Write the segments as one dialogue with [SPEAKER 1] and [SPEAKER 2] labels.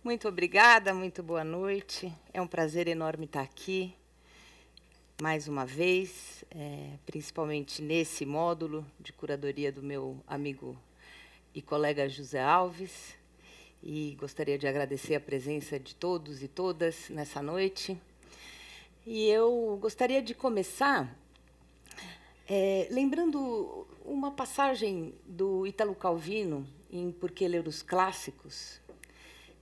[SPEAKER 1] Muito obrigada, muito boa noite. É um prazer enorme estar aqui, mais uma vez, principalmente nesse módulo de curadoria do meu amigo e colega José Alves. E gostaria de agradecer a presença de todos e todas nessa noite. E eu gostaria de começar lembrando uma passagem do Ítalo Calvino, em Por que Ler os Clássicos,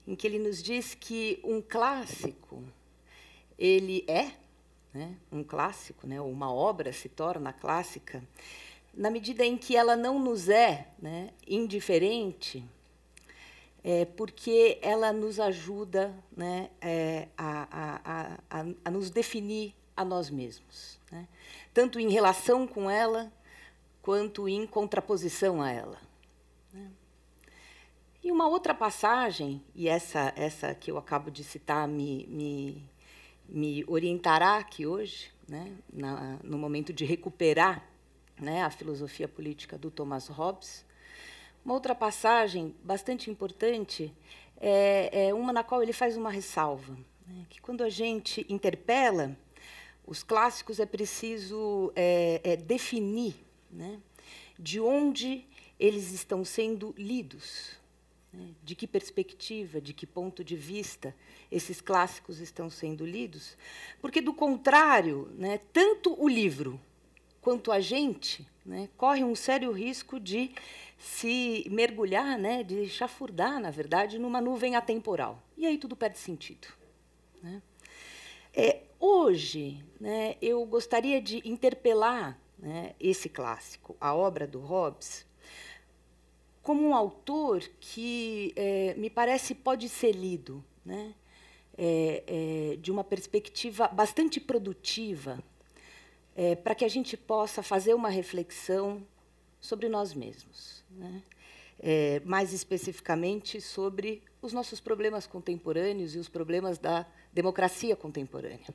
[SPEAKER 1] em que ele nos diz que um clássico, ele um clássico, ou uma obra se torna clássica, na medida em que ela não nos é indiferente, porque ela nos ajuda a nos definir a nós mesmos, tanto em relação com ela, quanto em contraposição a ela. E uma outra passagem, e essa que eu acabo de citar me orientará aqui hoje, no momento de recuperar a filosofia política do Thomas Hobbes. Uma outra passagem bastante importante é uma na qual ele faz uma ressalva, que quando a gente interpela os clássicos é preciso definir de onde eles estão sendo lidos, de que perspectiva, de que ponto de vista esses clássicos estão sendo lidos, porque, do contrário, tanto o livro quanto a gente corre um sério risco de se mergulhar, de chafurdar, na verdade, numa nuvem atemporal. E aí tudo perde sentido. Hoje, eu gostaria de interpelar esse clássico, a obra do Hobbes, como um autor que, me parece, pode ser lido de uma perspectiva bastante produtiva, para que a gente possa fazer uma reflexão sobre nós mesmos, mais especificamente sobre os nossos problemas contemporâneos e os problemas da democracia contemporânea.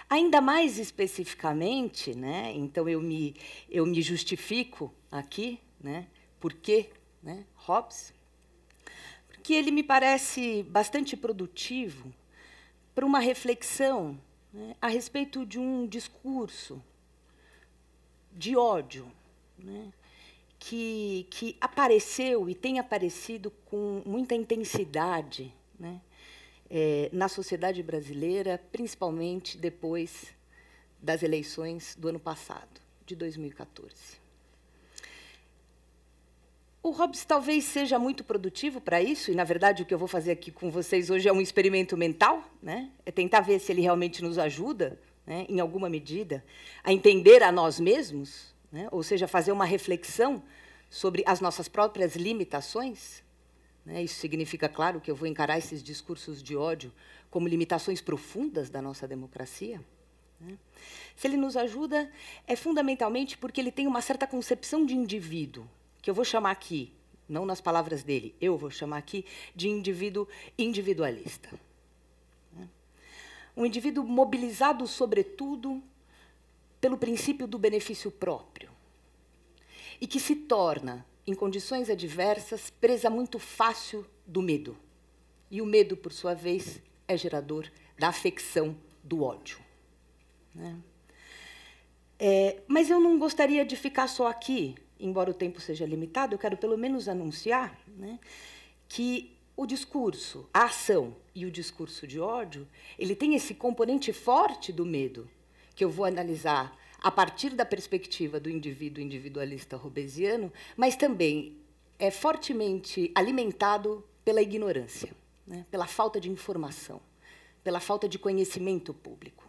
[SPEAKER 1] Ainda mais especificamente, então eu me justifico aqui, por quê, Hobbes? Porque ele me parece bastante produtivo para uma reflexão a respeito de um discurso de ódio, que apareceu e tem aparecido com muita intensidade na sociedade brasileira, principalmente depois das eleições do ano passado, de 2014. O Hobbes talvez seja muito produtivo para isso, e, na verdade, o que eu vou fazer aqui com vocês hoje é um experimento mental, é tentar ver se ele realmente nos ajuda, em alguma medida, a entender a nós mesmos, ou seja, fazer uma reflexão sobre as nossas próprias limitações. Isso significa, claro, que eu vou encarar esses discursos de ódio como limitações profundas da nossa democracia. Se ele nos ajuda, é fundamentalmente porque ele tem uma certa concepção de indivíduo, que eu vou chamar aqui, não nas palavras dele, eu vou chamar aqui de indivíduo individualista. Um indivíduo mobilizado, sobretudo, pelo princípio do benefício próprio, e que se torna, em condições adversas, presa muito fácil do medo. E o medo, por sua vez, é gerador da afecção do ódio. Mas eu não gostaria de ficar só aqui. Embora o tempo seja limitado, eu quero pelo menos anunciar que o discurso, a ação e o discurso de ódio, ele tem esse componente forte do medo, que eu vou analisar a partir da perspectiva do indivíduo individualista hobbesiano, mas também é fortemente alimentado pela ignorância, pela falta de informação, pela falta de conhecimento público.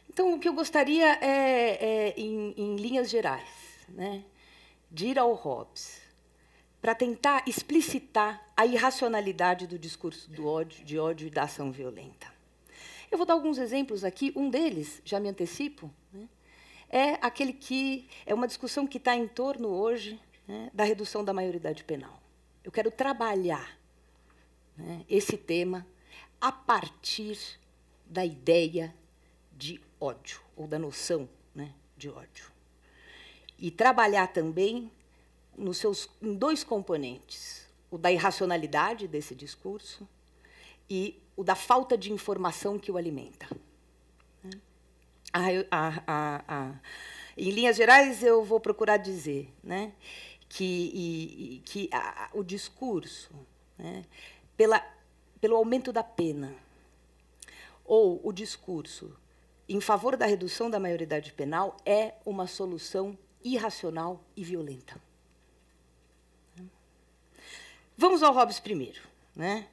[SPEAKER 1] Então, o que eu gostaria em linhas gerais, de ir ao Hobbes, para tentar explicitar a irracionalidade do discurso de ódio e da ação violenta. Eu vou dar alguns exemplos aqui. Um deles, já me antecipo, é aquele que é uma discussão que está em torno hoje da redução da maioridade penal. Eu quero trabalhar esse tema a partir da ideia de ódio, ou da noção de ódio. E trabalhar também em dois componentes. o da irracionalidade desse discurso e o da falta de informação que o alimenta. Em linhas gerais, eu vou procurar dizer, né, que o discurso, né, pelo aumento da pena, ou o discurso em favor da redução da maioridade penal é uma solução irracional e violenta. Vamos ao Hobbes primeiro, né?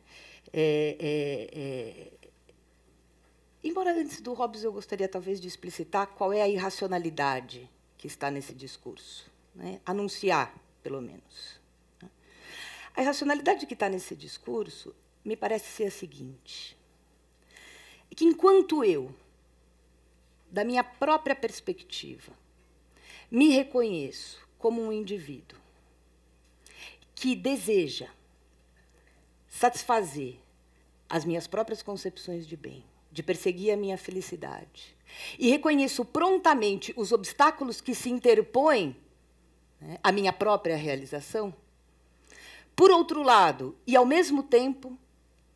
[SPEAKER 1] Embora antes do Hobbes eu gostaria talvez de explicitar qual é a irracionalidade que está nesse discurso, né? Anunciar, pelo menos. A irracionalidade que está nesse discurso me parece ser a seguinte: que enquanto eu, da minha própria perspectiva, me reconheço como um indivíduo que deseja satisfazer as minhas próprias concepções de bem, de perseguir a minha felicidade, e reconheço prontamente os obstáculos que se interpõem, né, à minha própria realização, por outro lado, e ao mesmo tempo,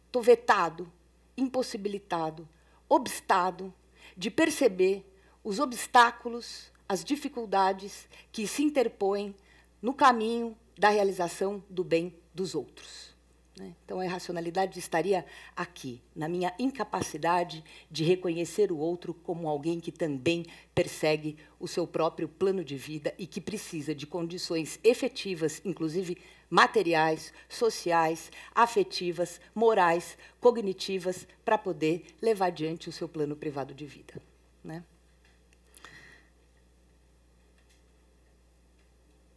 [SPEAKER 1] estou vetado, impossibilitado, obstado de perceber os obstáculos, as dificuldades que se interpõem no caminho da realização do bem dos outros. Então, a irracionalidade estaria aqui, na minha incapacidade de reconhecer o outro como alguém que também persegue o seu próprio plano de vida e que precisa de condições efetivas, inclusive materiais, sociais, afetivas, morais, cognitivas, para poder levar adiante o seu plano privado de vida, né?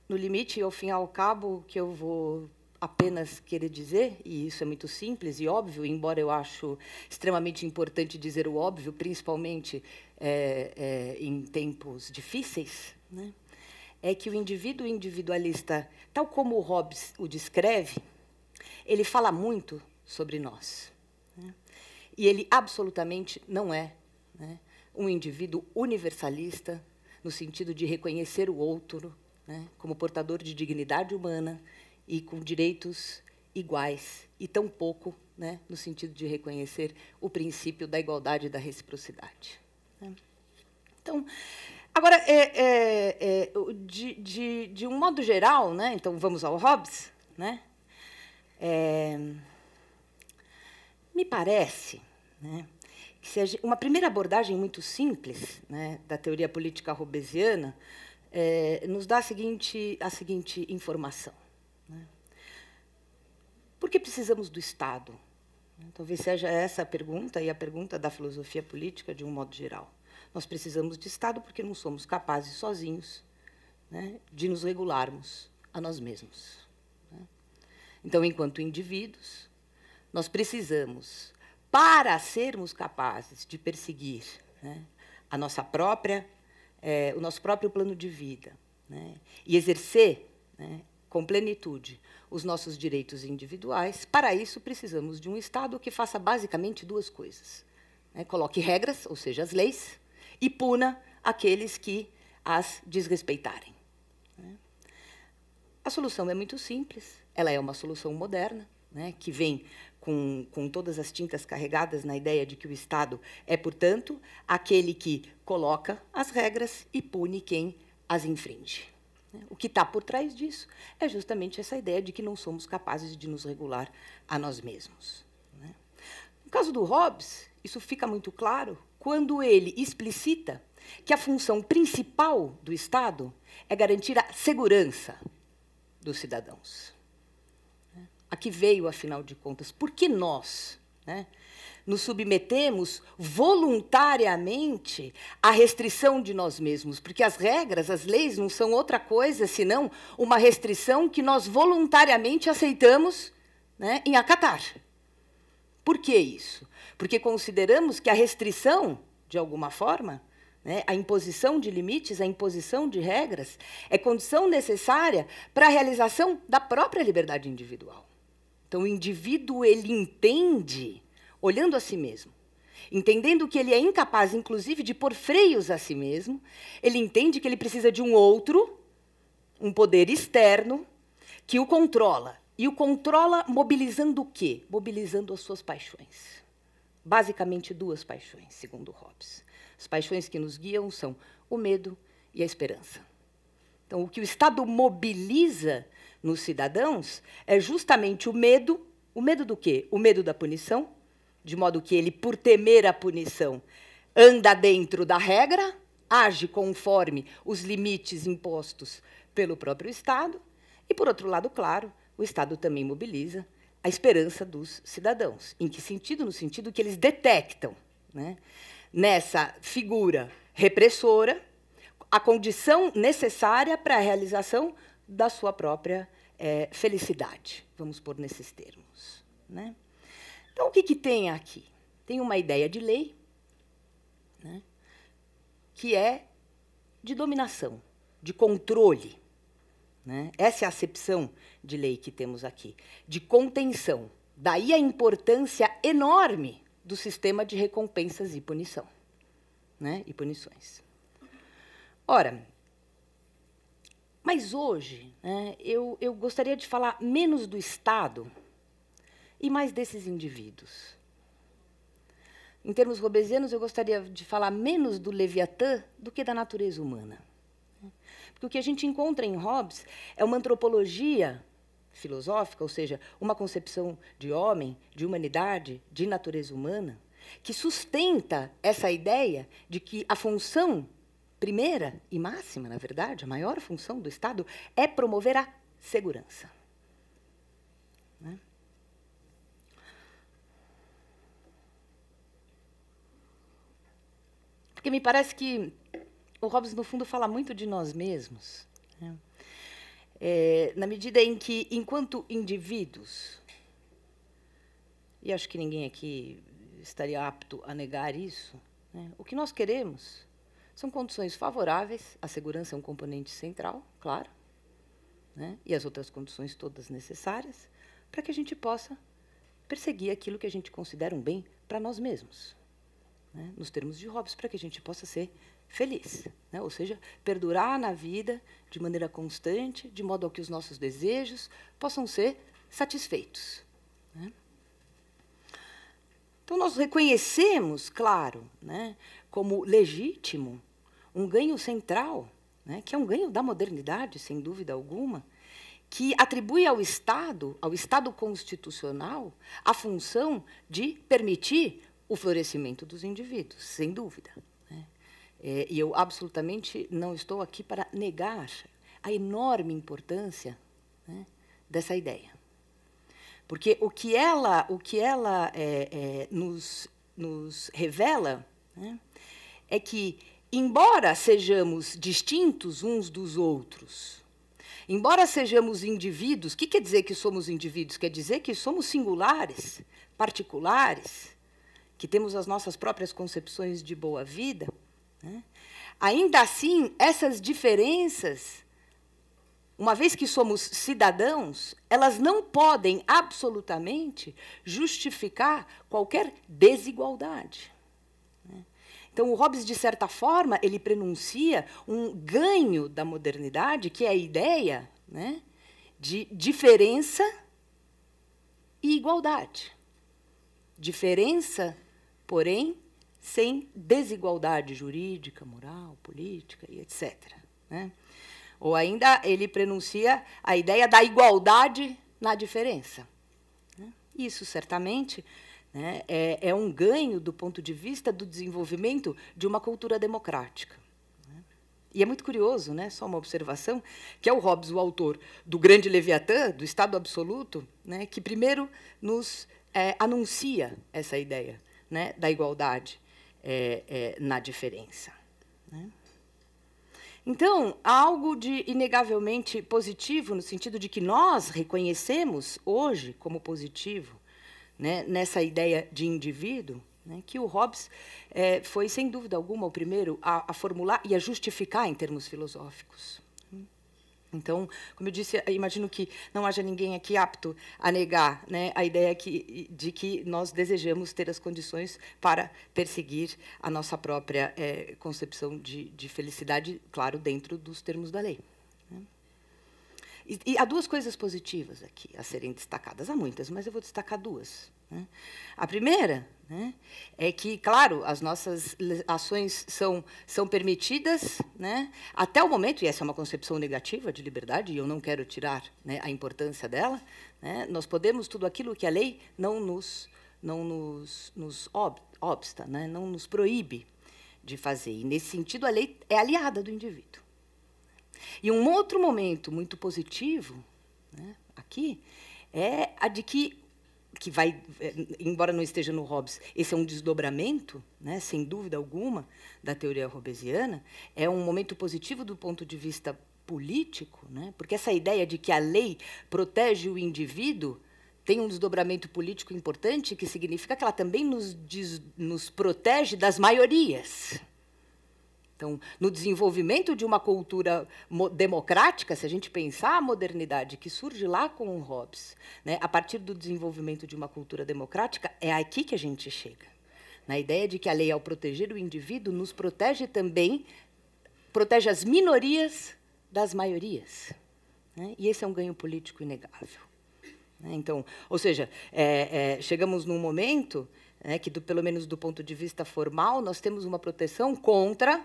[SPEAKER 1] No limite, ao fim e ao cabo, o que eu vou apenas querer dizer, e isso é muito simples e óbvio, embora eu acho extremamente importante dizer o óbvio, principalmente em tempos difíceis, né, é que o indivíduo individualista, tal como o Hobbes o descreve, ele fala muito sobre nós, né, e ele absolutamente não é, né, um indivíduo universalista, no sentido de reconhecer o outro, né, como portador de dignidade humana e com direitos iguais, e tampouco, né, no sentido de reconhecer o princípio da igualdade e da reciprocidade. Então, agora, de um modo geral, né, então vamos ao Hobbes, né, me parece, né, que uma primeira abordagem muito simples, né, da teoria política hobbesiana nos dá a seguinte informação. Por que precisamos do Estado? Talvez seja essa a pergunta, e a pergunta da filosofia política, de um modo geral. Nós precisamos de Estado porque não somos capazes, sozinhos, né, de nos regularmos a nós mesmos. Então, enquanto indivíduos, nós precisamos, para sermos capazes de perseguir, né, a nossa própria, o nosso próprio plano de vida, né, e exercer, né, com plenitude os nossos direitos individuais, para isso precisamos de um Estado que faça basicamente duas coisas, né? Coloque regras, ou seja, as leis, e puna aqueles que as desrespeitarem. A solução é muito simples, ela é uma solução moderna, né, que vem com todas as tintas carregadas na ideia de que o Estado é, portanto, aquele que coloca as regras e pune quem as infringe. O que está por trás disso é justamente essa ideia de que não somos capazes de nos regular a nós mesmos. No caso do Hobbes, isso fica muito claro quando ele explicita que a função principal do Estado é garantir a segurança dos cidadãos. Aqui veio, afinal de contas, por que nós, né, nos submetemos voluntariamente à restrição de nós mesmos, porque as regras, as leis, não são outra coisa senão uma restrição que nós voluntariamente aceitamos, né, em acatar. Por que isso? Porque consideramos que a restrição, de alguma forma, né, a imposição de limites, a imposição de regras, é condição necessária para a realização da própria liberdade individual. Então, o indivíduo, ele entende, olhando a si mesmo, entendendo que ele é incapaz, inclusive, de pôr freios a si mesmo, ele entende que ele precisa de um outro, um poder externo, que o controla E o controla mobilizando o quê? Mobilizando as suas paixões. Basicamente, duas paixões, segundo Hobbes. As paixões que nos guiam são o medo e a esperança. Então, o que o Estado mobiliza nos cidadãos é justamente o medo. O medo do quê? O medo da punição, de modo que ele, por temer a punição, anda dentro da regra, age conforme os limites impostos pelo próprio Estado. E, por outro lado, claro, o Estado também mobiliza a esperança dos cidadãos. Em que sentido? No sentido que eles detectam, né, nessa figura repressora a condição necessária para a realização da sua própria felicidade, vamos pôr nesses termos, né? Então, o que tem aqui? Tem uma ideia de lei, né, que é de dominação, de controle, né? Essa é a acepção de lei que temos aqui, de contenção. Daí a importância enorme do sistema de recompensas e punição, né? E punições. Ora, mas hoje, né, eu gostaria de falar menos do Estado e mais desses indivíduos. Em termos hobbesianos, eu gostaria de falar menos do Leviatã do que da natureza humana. Porque o que a gente encontra em Hobbes é uma antropologia filosófica, ou seja, uma concepção de homem, de humanidade, de natureza humana, que sustenta essa ideia de que a função primeira e máxima, na verdade, a maior função do Estado é promover a segurança. Né? Porque me parece que o Hobbes, no fundo, fala muito de nós mesmos, né? Na medida em que, enquanto indivíduos, e acho que ninguém aqui estaria apto a negar isso, né, o que nós queremos são condições favoráveis, a segurança é um componente central, claro, né, e as outras condições todas necessárias, para que a gente possa perseguir aquilo que a gente considera um bem para nós mesmos, né, nos termos de Hobbes, para que a gente possa ser feliz, né, ou seja, perdurar na vida de maneira constante, de modo a que os nossos desejos possam ser satisfeitos. Né. Então, nós reconhecemos, claro, né, como legítimo um ganho central, né, que é um ganho da modernidade, sem dúvida alguma, que atribui ao Estado constitucional, a função de permitir o florescimento dos indivíduos, sem dúvida. Né. E eu absolutamente não estou aqui para negar a enorme importância, né, dessa ideia. Porque o que ela nos revela, né, é que, embora sejamos distintos uns dos outros, embora sejamos indivíduos, o que quer dizer que somos indivíduos? Quer dizer que somos singulares, particulares, que temos as nossas próprias concepções de boa vida, né? Ainda assim, essas diferenças, uma vez que somos cidadãos, elas não podem absolutamente justificar qualquer desigualdade. Então, o Hobbes, de certa forma, ele prenuncia um ganho da modernidade, que é a ideia, né, de diferença e igualdade. Diferença, porém, sem desigualdade jurídica, moral, política e etc. Né? Ou ainda, ele prenuncia a ideia da igualdade na diferença. Isso, certamente, né, é um ganho do ponto de vista do desenvolvimento de uma cultura democrática. Né? E é muito curioso, né, só uma observação, que é o Hobbes, o autor do Grande Leviatã, do Estado Absoluto, né, que primeiro nos anuncia essa ideia, né, da igualdade na diferença. Né? Então, há algo de inegavelmente positivo, no sentido de que nós reconhecemos hoje como positivo, né, nessa ideia de indivíduo, né, que o Hobbes foi, sem dúvida alguma, o primeiro a formular e a justificar em termos filosóficos. Então, como eu disse, imagino que não haja ninguém aqui apto a negar, né, a ideia de que nós desejamos ter as condições para perseguir a nossa própria concepção de felicidade, claro, dentro dos termos da lei. Né. E há duas coisas positivas aqui a serem destacadas. Há muitas, mas eu vou destacar duas. Né? A primeira, né, é que, claro, as nossas ações são permitidas, né, até o momento, e essa é uma concepção negativa de liberdade, e eu não quero tirar, né, a importância dela, né, nós podemos tudo aquilo que a lei não nos obsta, né, não nos proíbe de fazer. E, nesse sentido, a lei é aliada do indivíduo. E um outro momento muito positivo, né, aqui é a de que vai, embora não esteja no Hobbes, esse é um desdobramento, né, sem dúvida alguma, da teoria hobbesiana, é um momento positivo do ponto de vista político, né, porque essa ideia de que a lei protege o indivíduo tem um desdobramento político importante, que significa que ela também nos protege das maiorias. Então, no desenvolvimento de uma cultura democrática, se a gente pensar a modernidade que surge lá com o Hobbes, né, a partir do desenvolvimento de uma cultura democrática, é aqui que a gente chega. Na ideia de que a lei, ao proteger o indivíduo, nos protege também, protege as minorias das maiorias. Né? E esse é um ganho político inegável. Né? Então, ou seja, chegamos num momento, né, que, pelo menos do ponto de vista formal, nós temos uma proteção contra,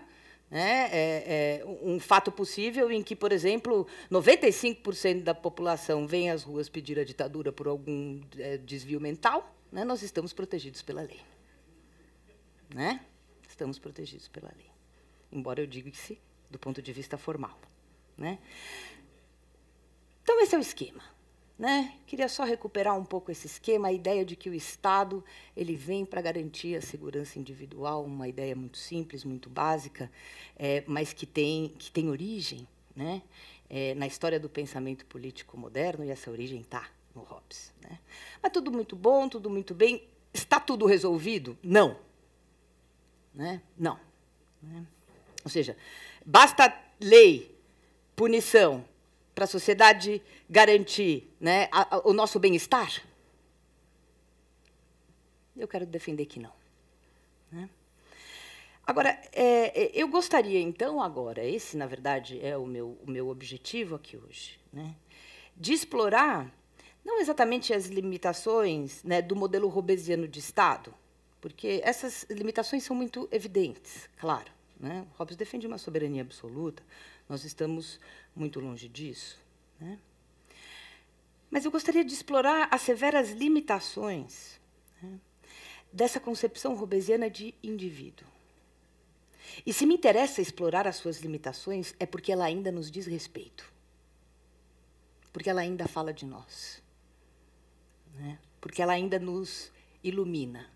[SPEAKER 1] né, um fato possível em que, por exemplo, 95% da população vem às ruas pedir a ditadura por algum desvio mental, né, nós estamos protegidos pela lei. Né? Estamos protegidos pela lei. Embora eu diga que do ponto de vista formal. Né? Então, esse é o esquema. Né? Queria só recuperar um pouco esse esquema, a ideia de que o Estado ele vem para garantir a segurança individual, uma ideia muito simples, muito básica, mas que tem origem, né, na história do pensamento político moderno, e essa origem está no Hobbes. Né? Mas tudo muito bom, tudo muito bem. Está tudo resolvido? Não. Né? Não. Né? Ou seja, basta lei, punição, para a sociedade garantir, né, o nosso bem-estar? Eu quero defender que não. Né? Agora, eu gostaria, então, agora, esse, na verdade, é o meu objetivo aqui hoje, né, de explorar, não exatamente as limitações, né, do modelo hobbesiano de Estado, porque essas limitações são muito evidentes, claro. Né? Hobbes defende uma soberania absoluta, nós estamos muito longe disso. Né? Mas eu gostaria de explorar as severas limitações, né, dessa concepção hobbesiana de indivíduo. E se me interessa explorar as suas limitações, é porque ela ainda nos diz respeito. Porque ela ainda fala de nós. Né? Porque ela ainda nos ilumina.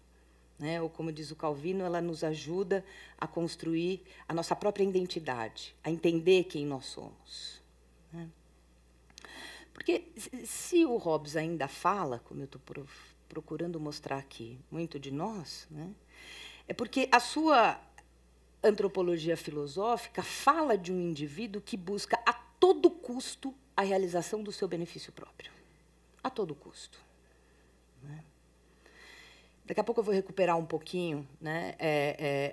[SPEAKER 1] Né? Ou, como diz o Calvino, ela nos ajuda a construir a nossa própria identidade, a entender quem nós somos. Né? Porque, se o Hobbes ainda fala, como eu estou procurando mostrar aqui, muito de nós, né, é porque a sua antropologia filosófica fala de um indivíduo que busca a todo custo a realização do seu benefício próprio. A todo custo. Né? Daqui a pouco eu vou recuperar um pouquinho, né,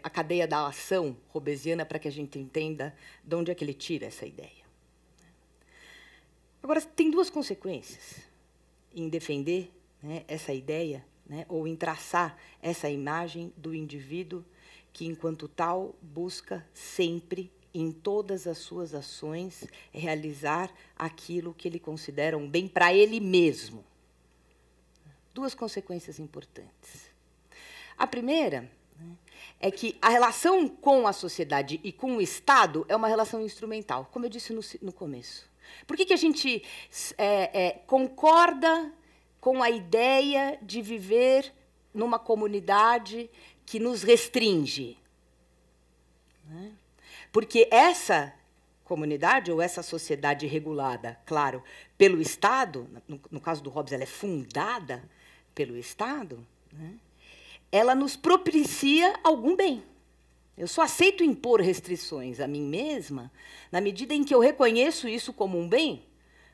[SPEAKER 1] a cadeia da ação hobbesiana para que a gente entenda de onde é que ele tira essa ideia. Agora, tem duas consequências em defender, né, essa ideia, né, ou em traçar essa imagem do indivíduo que, enquanto tal, busca sempre, em todas as suas ações, realizar aquilo que ele considera um bem para ele mesmo. Duas consequências importantes. A primeira, né, é que a relação com a sociedade e com o Estado é uma relação instrumental, como eu disse no começo. Por que a gente concorda com a ideia de viver numa comunidade que nos restringe? Né? Porque essa comunidade, ou essa sociedade regulada, claro, pelo Estado, no caso do Hobbes, ela é fundada pelo Estado, né, ela nos propicia algum bem. Eu só aceito impor restrições a mim mesma na medida em que eu reconheço isso como um bem,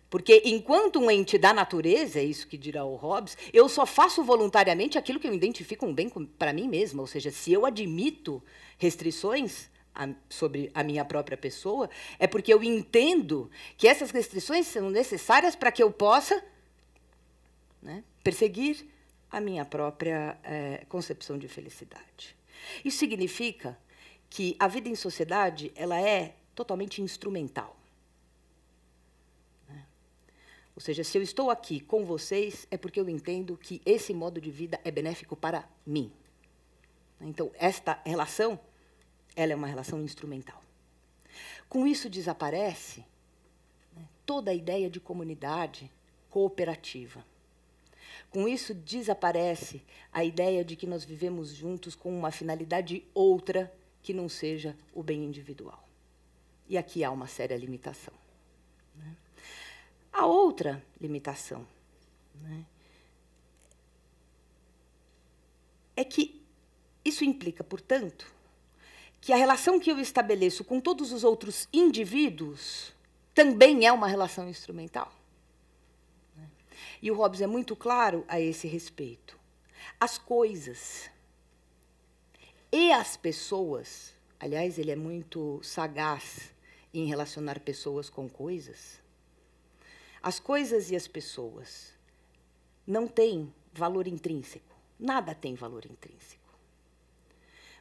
[SPEAKER 1] porque, enquanto um ente da natureza, é isso que dirá o Hobbes, eu só faço voluntariamente aquilo que eu identifico um bem para mim mesma, ou seja, se eu admito restrições sobre a minha própria pessoa, é porque eu entendo que essas restrições são necessárias para que eu possa, né, perseguir a minha própria concepção de felicidade. Isso significa que a vida em sociedade ela é totalmente instrumental. Né? Ou seja, se eu estou aqui com vocês, é porque eu entendo que esse modo de vida é benéfico para mim. Então, esta relação, ela é uma relação instrumental. Com isso desaparece, né, toda a ideia de comunidade cooperativa. Com isso desaparece a ideia de que nós vivemos juntos com uma finalidade outra que não seja o bem individual. E aqui há uma séria limitação. Né? A outra limitação, né, é que isso implica, portanto, que a relação que eu estabeleço com todos os outros indivíduos também é uma relação instrumental. E o Hobbes é muito claro a esse respeito. As coisas e as pessoas, aliás, ele é muito sagaz em relacionar pessoas com coisas. As coisas e as pessoas não têm valor intrínseco. Nada tem valor intrínseco.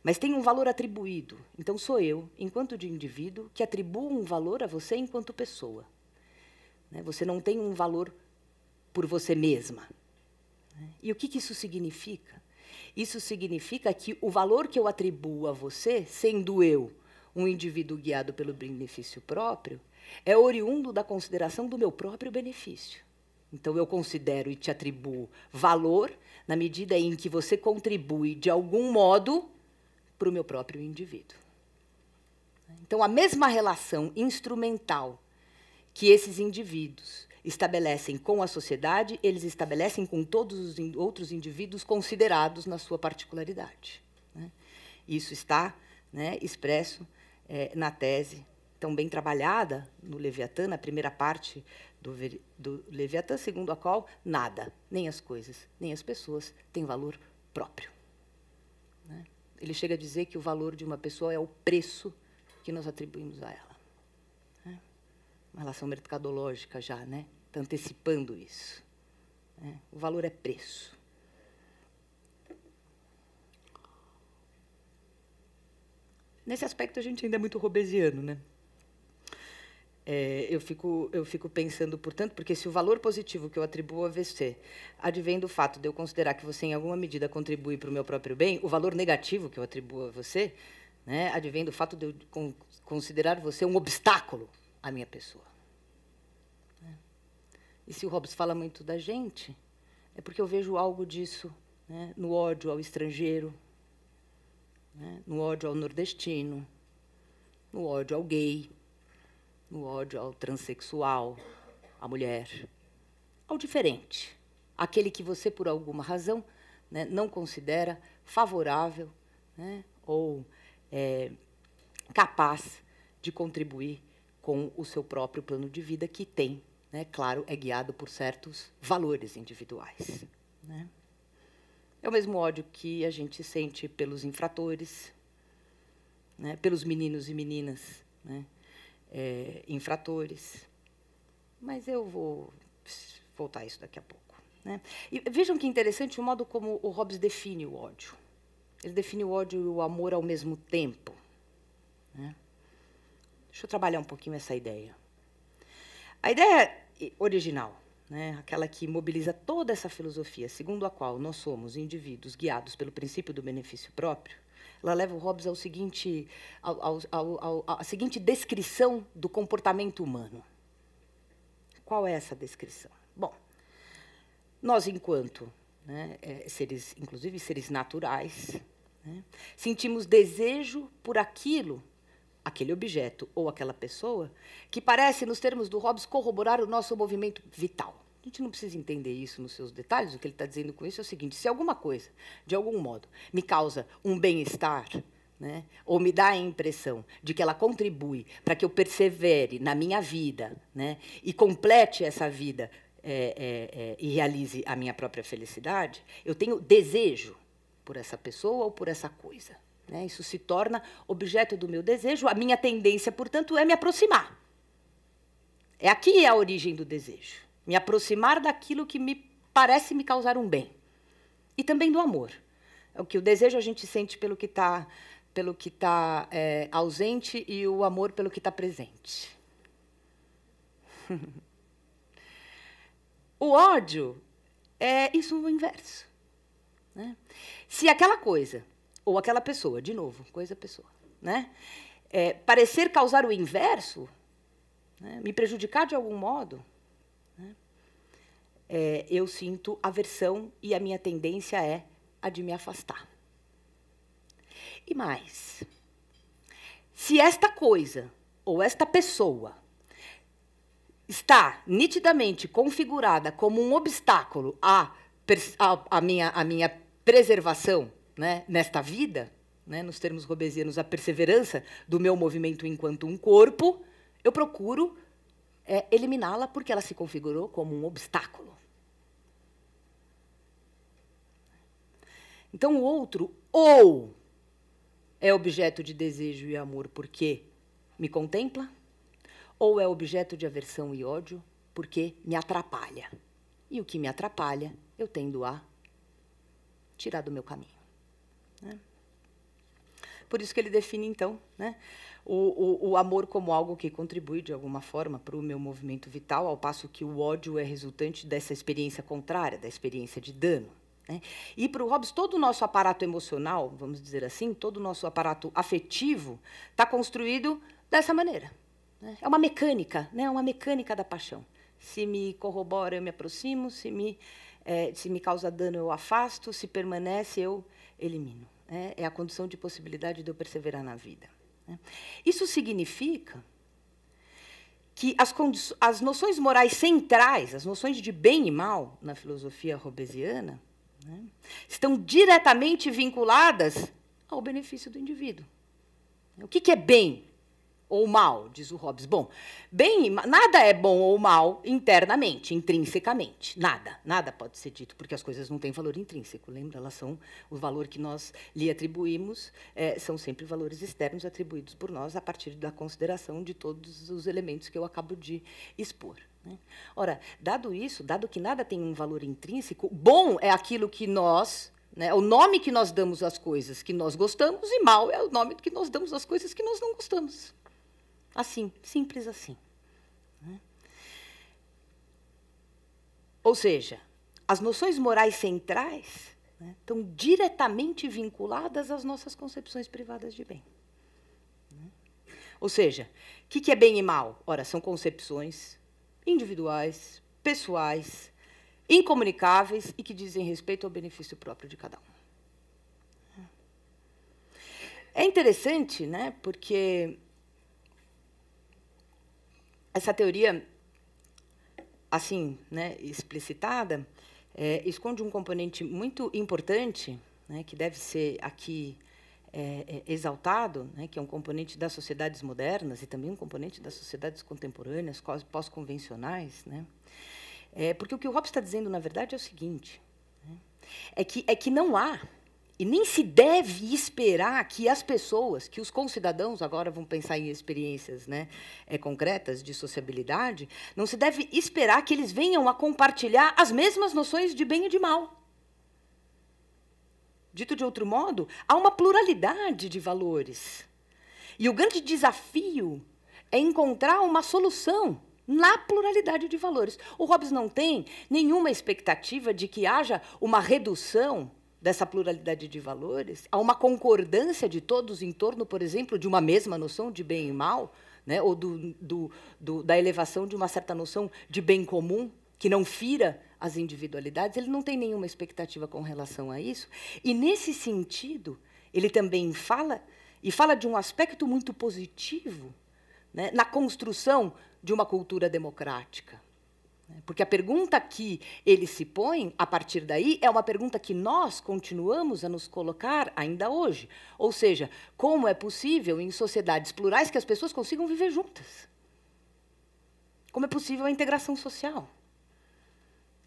[SPEAKER 1] Mas tem um valor atribuído. Então, sou eu, enquanto de indivíduo, que atribuo um valor a você enquanto pessoa. Você não tem um valor por você mesma. E o que isso significa? Isso significa que o valor que eu atribuo a você, sendo eu um indivíduo guiado pelo benefício próprio, é oriundo da consideração do meu próprio benefício. Então, eu considero e te atribuo valor na medida em que você contribui, de algum modo, para o meu próprio indivíduo. Então, a mesma relação instrumental que esses indivíduos estabelecem com a sociedade, eles estabelecem com todos os outros indivíduos considerados na sua particularidade. Isso está, né, expresso na tese, tão bem trabalhada no Leviatã, na primeira parte do Leviatã, segundo a qual nada, nem as coisas, nem as pessoas, têm valor próprio. Ele chega a dizer que o valor de uma pessoa é o preço que nós atribuímos a ela. Uma relação mercadológica já, né? Está antecipando isso. O valor é preço. Nesse aspecto, a gente ainda é muito hobbesiano, né? Eu fico pensando, portanto, porque se o valor positivo que eu atribuo a você advém do fato de eu considerar que você, em alguma medida, contribui para o meu próprio bem, o valor negativo que eu atribuo a você, né, advém do fato de eu considerar você um obstáculo à minha pessoa. E se o Hobbes fala muito da gente, é porque eu vejo algo disso, né, no ódio ao estrangeiro, né, no ódio ao nordestino, no ódio ao gay, no ódio ao transexual, à mulher, ao diferente, aquele que você, por alguma razão, né, não considera favorável, né, ou capaz de contribuir com o seu próprio plano de vida, que tem, né, claro, é guiado por certos valores individuais. Né? É o mesmo ódio que a gente sente pelos infratores, né, pelos meninos e meninas, né, infratores. Mas eu vou voltar a isso daqui a pouco. Né? E vejam que interessante o modo como o Hobbes define o ódio. Ele define o ódio e o amor ao mesmo tempo. Né? Deixa eu trabalhar um pouquinho essa ideia. A ideia original, né, aquela que mobiliza toda essa filosofia, segundo a qual nós somos indivíduos guiados pelo princípio do benefício próprio, ela leva o Hobbes ao seguinte, à seguinte descrição do comportamento humano. Qual é essa descrição? Bom, nós, enquanto, né, seres, inclusive seres naturais, né, sentimos desejo por aquele objeto ou aquela pessoa, que parece, nos termos do Hobbes, corroborar o nosso movimento vital. A gente não precisa entender isso nos seus detalhes. O que ele está dizendo com isso é o seguinte: se alguma coisa, de algum modo, me causa um bem-estar, né, ou me dá a impressão de que ela contribui para que eu persevere na minha vida, né, e complete essa vida e realize a minha própria felicidade, eu tenho desejo por essa pessoa ou por essa coisa. né? Isso se torna objeto do meu desejo. A minha tendência, portanto, é me aproximar. Aqui é a origem do desejo. Me aproximar daquilo que me parece me causar um bem. E também do amor. O que o desejo a gente sente pelo que está ausente e o amor pelo que está presente. O ódio é isso o inverso, né? Se aquela coisa, ou aquela pessoa, de novo, coisa, pessoa, né? Parecer causar o inverso, né? Me prejudicar de algum modo, né? Eu sinto aversão e a minha tendência é a de me afastar. E mais, se esta coisa ou esta pessoa está nitidamente configurada como um obstáculo à minha preservação, né, nesta vida, né, nos termos robesianos, a perseverança do meu movimento enquanto um corpo, eu procuro eliminá-la porque ela se configurou como um obstáculo. Então, o outro ou é objeto de desejo e amor porque me contempla, ou é objeto de aversão e ódio porque me atrapalha. E o que me atrapalha, eu tendo a tirar do meu caminho, né? Por isso que ele define, então, né, o amor como algo que contribui, de alguma forma, para o meu movimento vital, ao passo que o ódio é resultante dessa experiência contrária, da experiência de dano, né? E para o Hobbes, todo o nosso aparato emocional, vamos dizer assim, todo o nosso aparato afetivo está construído dessa maneira, né? É uma mecânica, né? Uma mecânica da paixão. Se me corrobora, eu me aproximo, se me causa dano, eu afasto, se permanece, eu elimino. É a condição de possibilidade de eu perseverar na vida, né? Isso significa que as noções morais centrais, as noções de bem e mal na filosofia hobbesiana, né, estão diretamente vinculadas ao benefício do indivíduo. O que é bem ou mal, diz o Hobbes? Bom, nada é bom ou mal internamente, intrinsecamente. Nada pode ser dito, porque as coisas não têm valor intrínseco. Lembra? Elas são o valor que nós lhe atribuímos, são sempre valores externos atribuídos por nós a partir da consideração de todos os elementos que eu acabo de expor, né? Ora, dado isso, dado que nada tem um valor intrínseco, bom é aquilo que nós, né, o nome que nós damos às coisas que nós gostamos, e mal é o nome que nós damos às coisas que nós não gostamos. Assim, simples assim, né? Ou seja, as noções morais centrais, né, estão diretamente vinculadas às nossas concepções privadas de bem, né? Ou seja, o que é bem e mal? Ora, são concepções individuais, pessoais, incomunicáveis e que dizem respeito ao benefício próprio de cada um. É interessante, né, porque essa teoria, assim, né, explicitada, esconde um componente muito importante, né, que deve ser aqui exaltado, né, que é um componente das sociedades modernas e também um componente das sociedades contemporâneas, pós-convencionais, né? Porque o que o Hobbes está dizendo, na verdade, é o seguinte, né, é que não há, e nem se deve esperar que as pessoas, que os concidadãos, agora vão pensar em experiências, né, concretas de sociabilidade, não se deve esperar que eles venham a compartilhar as mesmas noções de bem e de mal. Dito de outro modo, há uma pluralidade de valores. E o grande desafio é encontrar uma solução na pluralidade de valores. O Hobbes não tem nenhuma expectativa de que haja uma redução dessa pluralidade de valores, a uma concordância de todos em torno, por exemplo, de uma mesma noção de bem e mal, né, ou da elevação de uma certa noção de bem comum, que não fira as individualidades. Ele não tem nenhuma expectativa com relação a isso. E, nesse sentido, ele também fala de um aspecto muito positivo, né, na construção de uma cultura democrática. Porque a pergunta que ele se põe, a partir daí, é uma pergunta que nós continuamos a nos colocar ainda hoje. Ou seja, como é possível, em sociedades plurais, que as pessoas consigam viver juntas? Como é possível a integração social?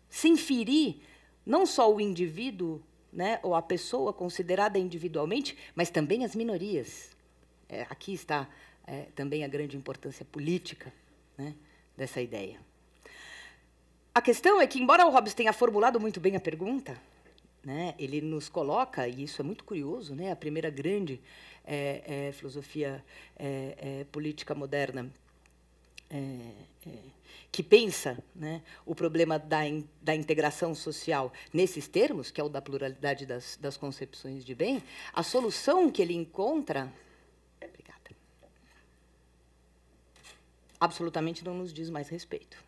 [SPEAKER 1] Sem ferir não só o indivíduo, né, ou a pessoa considerada individualmente, mas também as minorias. Aqui está também a grande importância política, né, dessa ideia. A questão é que, embora o Hobbes tenha formulado muito bem a pergunta, né, ele nos coloca, e isso é muito curioso, né, a primeira grande filosofia política moderna que pensa, né, o problema da integração social nesses termos, que é o da pluralidade das concepções de bem, a solução que ele encontra, obrigada, absolutamente não nos diz mais respeito,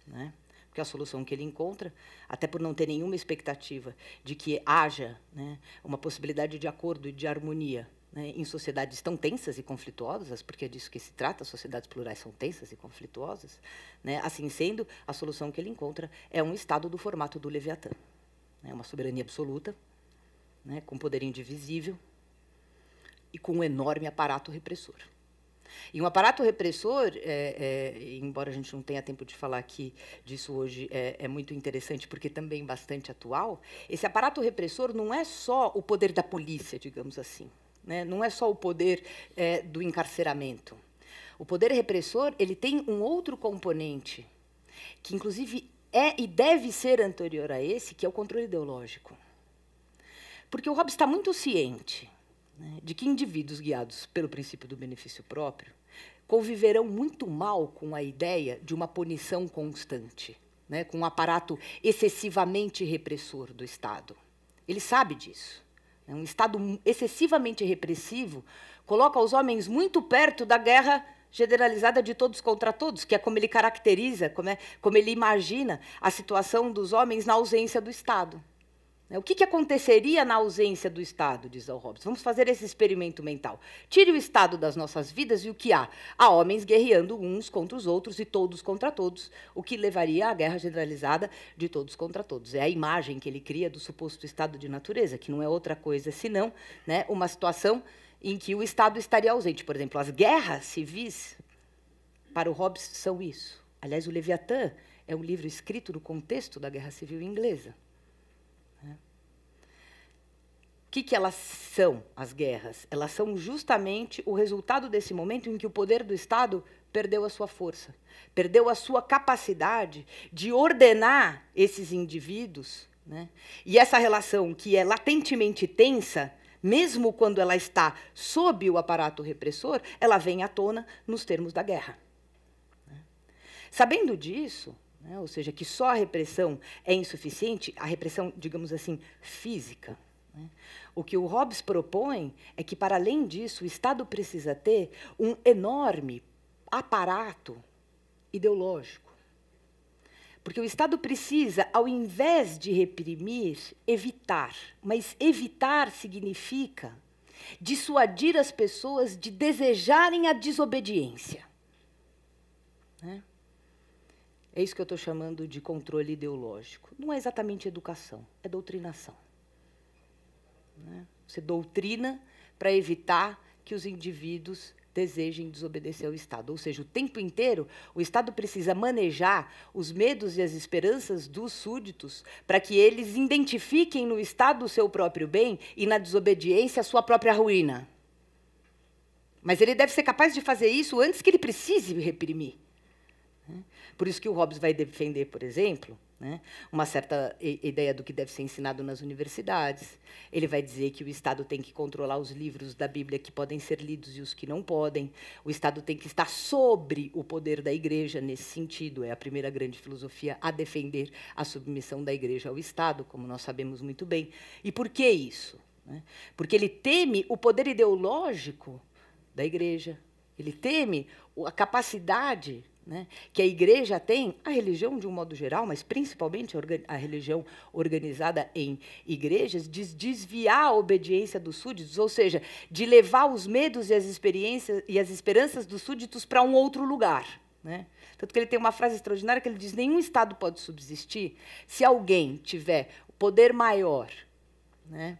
[SPEAKER 1] né? Porque a solução que ele encontra, até por não ter nenhuma expectativa de que haja, né, uma possibilidade de acordo e de harmonia, né, em sociedades tão tensas e conflituosas, porque é disso que se trata, as sociedades plurais são tensas e conflituosas, né, assim sendo, a solução que ele encontra é um Estado do formato do Leviatã, né, uma soberania absoluta, né, com poder indivisível e com um enorme aparato repressor. E um aparato repressor, embora a gente não tenha tempo de falar aqui disso hoje, é muito interessante, porque também bastante atual, esse aparato repressor não é só o poder da polícia, digamos assim, né? Não é só o poder do encarceramento. O poder repressor ele tem um outro componente, que, inclusive, e deve ser anterior a esse, que é o controle ideológico. Porque o Hobbes está muito ciente, né, de que indivíduos guiados pelo princípio do benefício próprio conviverão muito mal com a ideia de uma punição constante, né, com um aparato excessivamente repressor do Estado. Ele sabe disso. Um Estado excessivamente repressivo coloca os homens muito perto da guerra generalizada de todos contra todos, que é como ele caracteriza, como ele imagina a situação dos homens na ausência do Estado. O que aconteceria na ausência do Estado, diz o Hobbes? Vamos fazer esse experimento mental. Tire o Estado das nossas vidas e o que há? Há homens guerreando uns contra os outros e todos contra todos, o que levaria à guerra generalizada de todos contra todos. É a imagem que ele cria do suposto estado de natureza, que não é outra coisa senão, né, uma situação em que o Estado estaria ausente. Por exemplo, as guerras civis, para o Hobbes, são isso. Aliás, o Leviatã é um livro escrito no contexto da Guerra Civil Inglesa. O que elas são, as guerras? Elas são justamente o resultado desse momento em que o poder do Estado perdeu a sua força, perdeu a sua capacidade de ordenar esses indivíduos, né? E essa relação, que é latentemente tensa, mesmo quando ela está sob o aparato repressor, ela vem à tona nos termos da guerra. Sabendo disso, né, ou seja, que só a repressão é insuficiente, a repressão, digamos assim, física, né? O que o Hobbes propõe é que, para além disso, o Estado precisa ter um enorme aparato ideológico. Porque o Estado precisa, ao invés de reprimir, evitar. Mas evitar significa dissuadir as pessoas de desejarem a desobediência, né? É isso que eu estou chamando de controle ideológico. Não é exatamente educação, é doutrinação. Você doutrina para evitar que os indivíduos desejem desobedecer ao Estado. Ou seja, o tempo inteiro, o Estado precisa manejar os medos e as esperanças dos súditos para que eles identifiquem no Estado o seu próprio bem e, na desobediência, a sua própria ruína. Mas ele deve ser capaz de fazer isso antes que ele precise reprimir. Por isso que o Hobbes vai defender, por exemplo, né, uma certa ideia do que deve ser ensinado nas universidades. Ele vai dizer que o Estado tem que controlar os livros da Bíblia que podem ser lidos e os que não podem. O Estado tem que estar sobre o poder da Igreja nesse sentido. É a primeira grande filosofia a defender a submissão da Igreja ao Estado, como nós sabemos muito bem. E por que isso? Porque ele teme o poder ideológico da Igreja. Ele teme a capacidade, né, que a Igreja tem, a religião de um modo geral, mas principalmente a religião organizada em igrejas, de desviar a obediência dos súditos, ou seja, de levar os medos e as experiências e as esperanças dos súditos para um outro lugar, né? Tanto que ele tem uma frase extraordinária que ele diz: nenhum Estado pode subsistir se alguém tiver poder maior, né,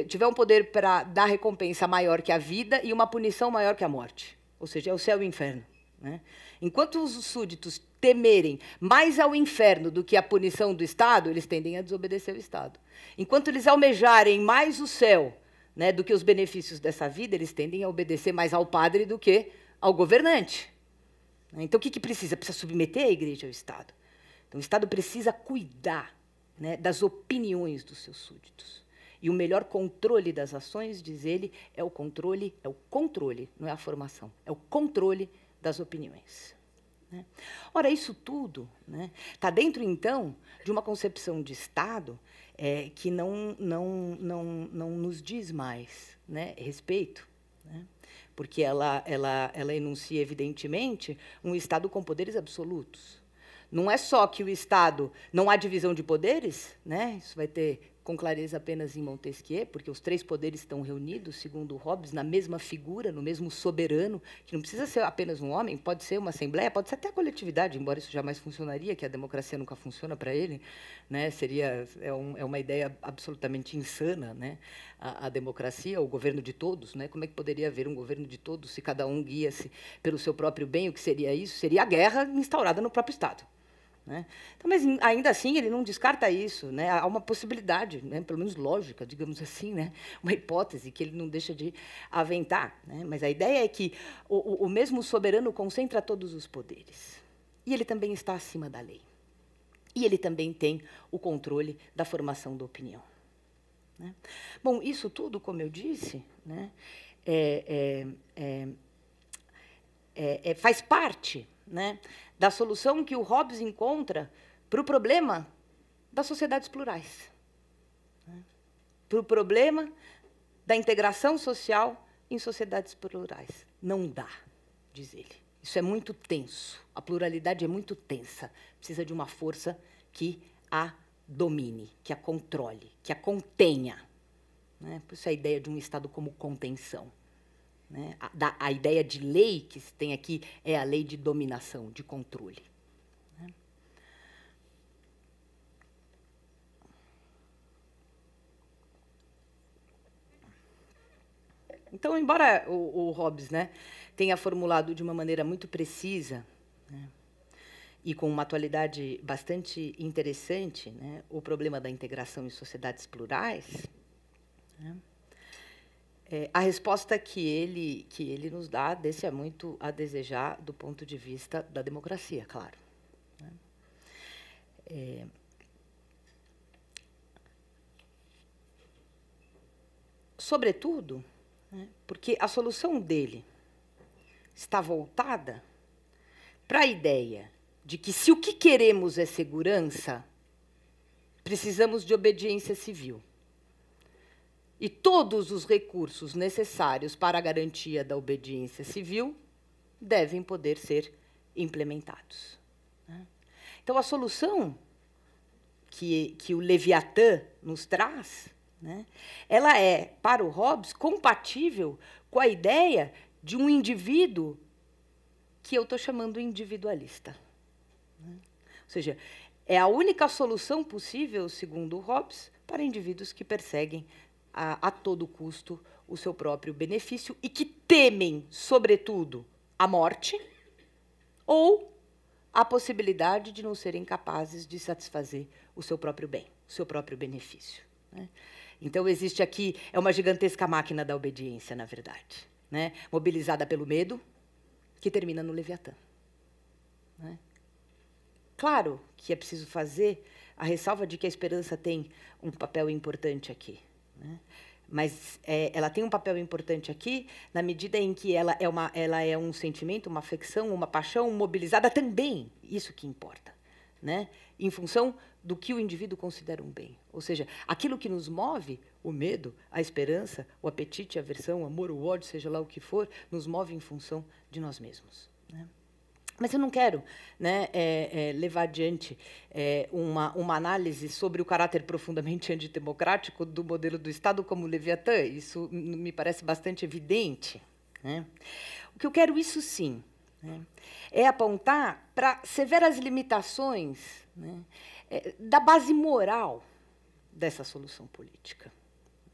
[SPEAKER 1] tiver um poder para dar recompensa maior que a vida e uma punição maior que a morte. Ou seja, é o céu e o inferno. né? Enquanto os súditos temerem mais ao inferno do que a punição do Estado, eles tendem a desobedecer o Estado. Enquanto eles almejarem mais o céu, né, do que os benefícios dessa vida, eles tendem a obedecer mais ao padre do que ao governante. Então, o que precisa? Precisa submeter a Igreja ao Estado. Então, o Estado precisa cuidar, né, das opiniões dos seus súditos. E o melhor controle das ações, diz ele, é o controle, não é a formação, é o controle das opiniões. Né? Ora, isso tudo está dentro, então, de uma concepção de Estado que não nos diz mais, né, respeito, né? Porque ela enuncia, evidentemente, um Estado com poderes absolutos. Não é só que o Estado não há divisão de poderes, né? Isso vai ter com clareza apenas em Montesquieu, porque os três poderes estão reunidos, segundo Hobbes, na mesma figura, no mesmo soberano, que não precisa ser apenas um homem, pode ser uma assembleia, pode ser até a coletividade, embora isso jamais funcionaria, que a democracia nunca funciona para ele, né? É uma ideia absolutamente insana, né? A democracia, o governo de todos, né? Como é que poderia haver um governo de todos se cada um guia-se pelo seu próprio bem? O que seria isso? Seria a guerra instaurada no próprio Estado. Né? Então, mas, ainda assim, ele não descarta isso. Né? Há uma possibilidade, né? Pelo menos lógica, digamos assim, né? Uma hipótese que ele não deixa de aventar. Né? Mas a ideia é que o mesmo soberano concentra todos os poderes. E ele também está acima da lei. E ele também tem o controle da formação da opinião. Né? Bom, isso tudo, como eu disse, né? Faz parte, né, da solução que o Hobbes encontra para o problema das sociedades plurais, né, para o problema da integração social em sociedades plurais. Não dá, diz ele. Isso é muito tenso. A pluralidade é muito tensa. Precisa de uma força que a domine, que a controle, que a contenha. Né? Por isso a ideia de um Estado como contenção. Né? A ideia de lei que se tem aqui é a lei de dominação, de controle. Né? Então, embora o Hobbes, né, tenha formulado de uma maneira muito precisa, né, e com uma atualidade bastante interessante, né, o problema da integração em sociedades plurais, né, a resposta que ele nos dá deixa muito a desejar do ponto de vista da democracia, claro. Né? Sobretudo, né, porque a solução dele está voltada para a ideia de que, se o que queremos é segurança, precisamos de obediência civil. E todos os recursos necessários para a garantia da obediência civil devem poder ser implementados. Né? Então, a solução que o Leviatã nos traz, né, ela é, para o Hobbes, compatível com a ideia de um indivíduo que eu estou chamando individualista. Né? Ou seja, é a única solução possível, segundo o Hobbes, para indivíduos que perseguem a todo custo o seu próprio benefício e que temem, sobretudo, a morte ou a possibilidade de não serem capazes de satisfazer o seu próprio bem, o seu próprio benefício. Né? Então, existe aqui, é uma gigantesca máquina da obediência, na verdade, né? Mobilizada pelo medo, que termina no Leviatã. Né? Claro que é preciso fazer a ressalva de que a esperança tem um papel importante aqui. Né? Mas ela tem um papel importante aqui na medida em que ela é um sentimento, uma afecção, uma paixão mobilizada também, isso que importa, né? Em função do que o indivíduo considera um bem. Ou seja, aquilo que nos move, o medo, a esperança, o apetite, a aversão, o amor, o ódio, seja lá o que for, nos move em função de nós mesmos. Né? Mas eu não quero, né, levar adiante uma análise sobre o caráter profundamente antidemocrático do modelo do Estado como Leviatã. Isso me parece bastante evidente. Né? O que eu quero, isso sim, né, é apontar para severas limitações, né, da base moral dessa solução política.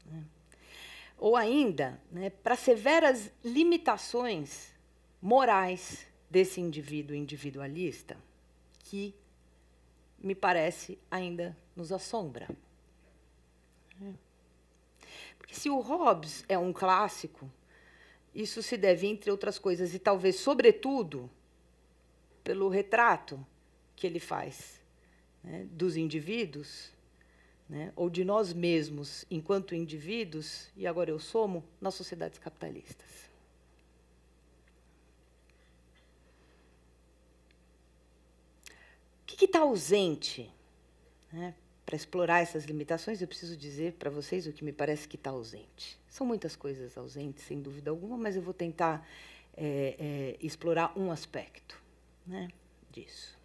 [SPEAKER 1] Né? Ou ainda, né, para severas limitações morais desse indivíduo individualista que, me parece, ainda nos assombra. Porque se o Hobbes é um clássico, isso se deve, entre outras coisas, e talvez, sobretudo, pelo retrato que ele faz, né, dos indivíduos, né, ou de nós mesmos, enquanto indivíduos, e agora eu somo, nas sociedades capitalistas. O que está ausente? Né? Para explorar essas limitações, eu preciso dizer para vocês o que me parece que está ausente. São muitas coisas ausentes, sem dúvida alguma, mas eu vou tentar explorar um aspecto, né, disso.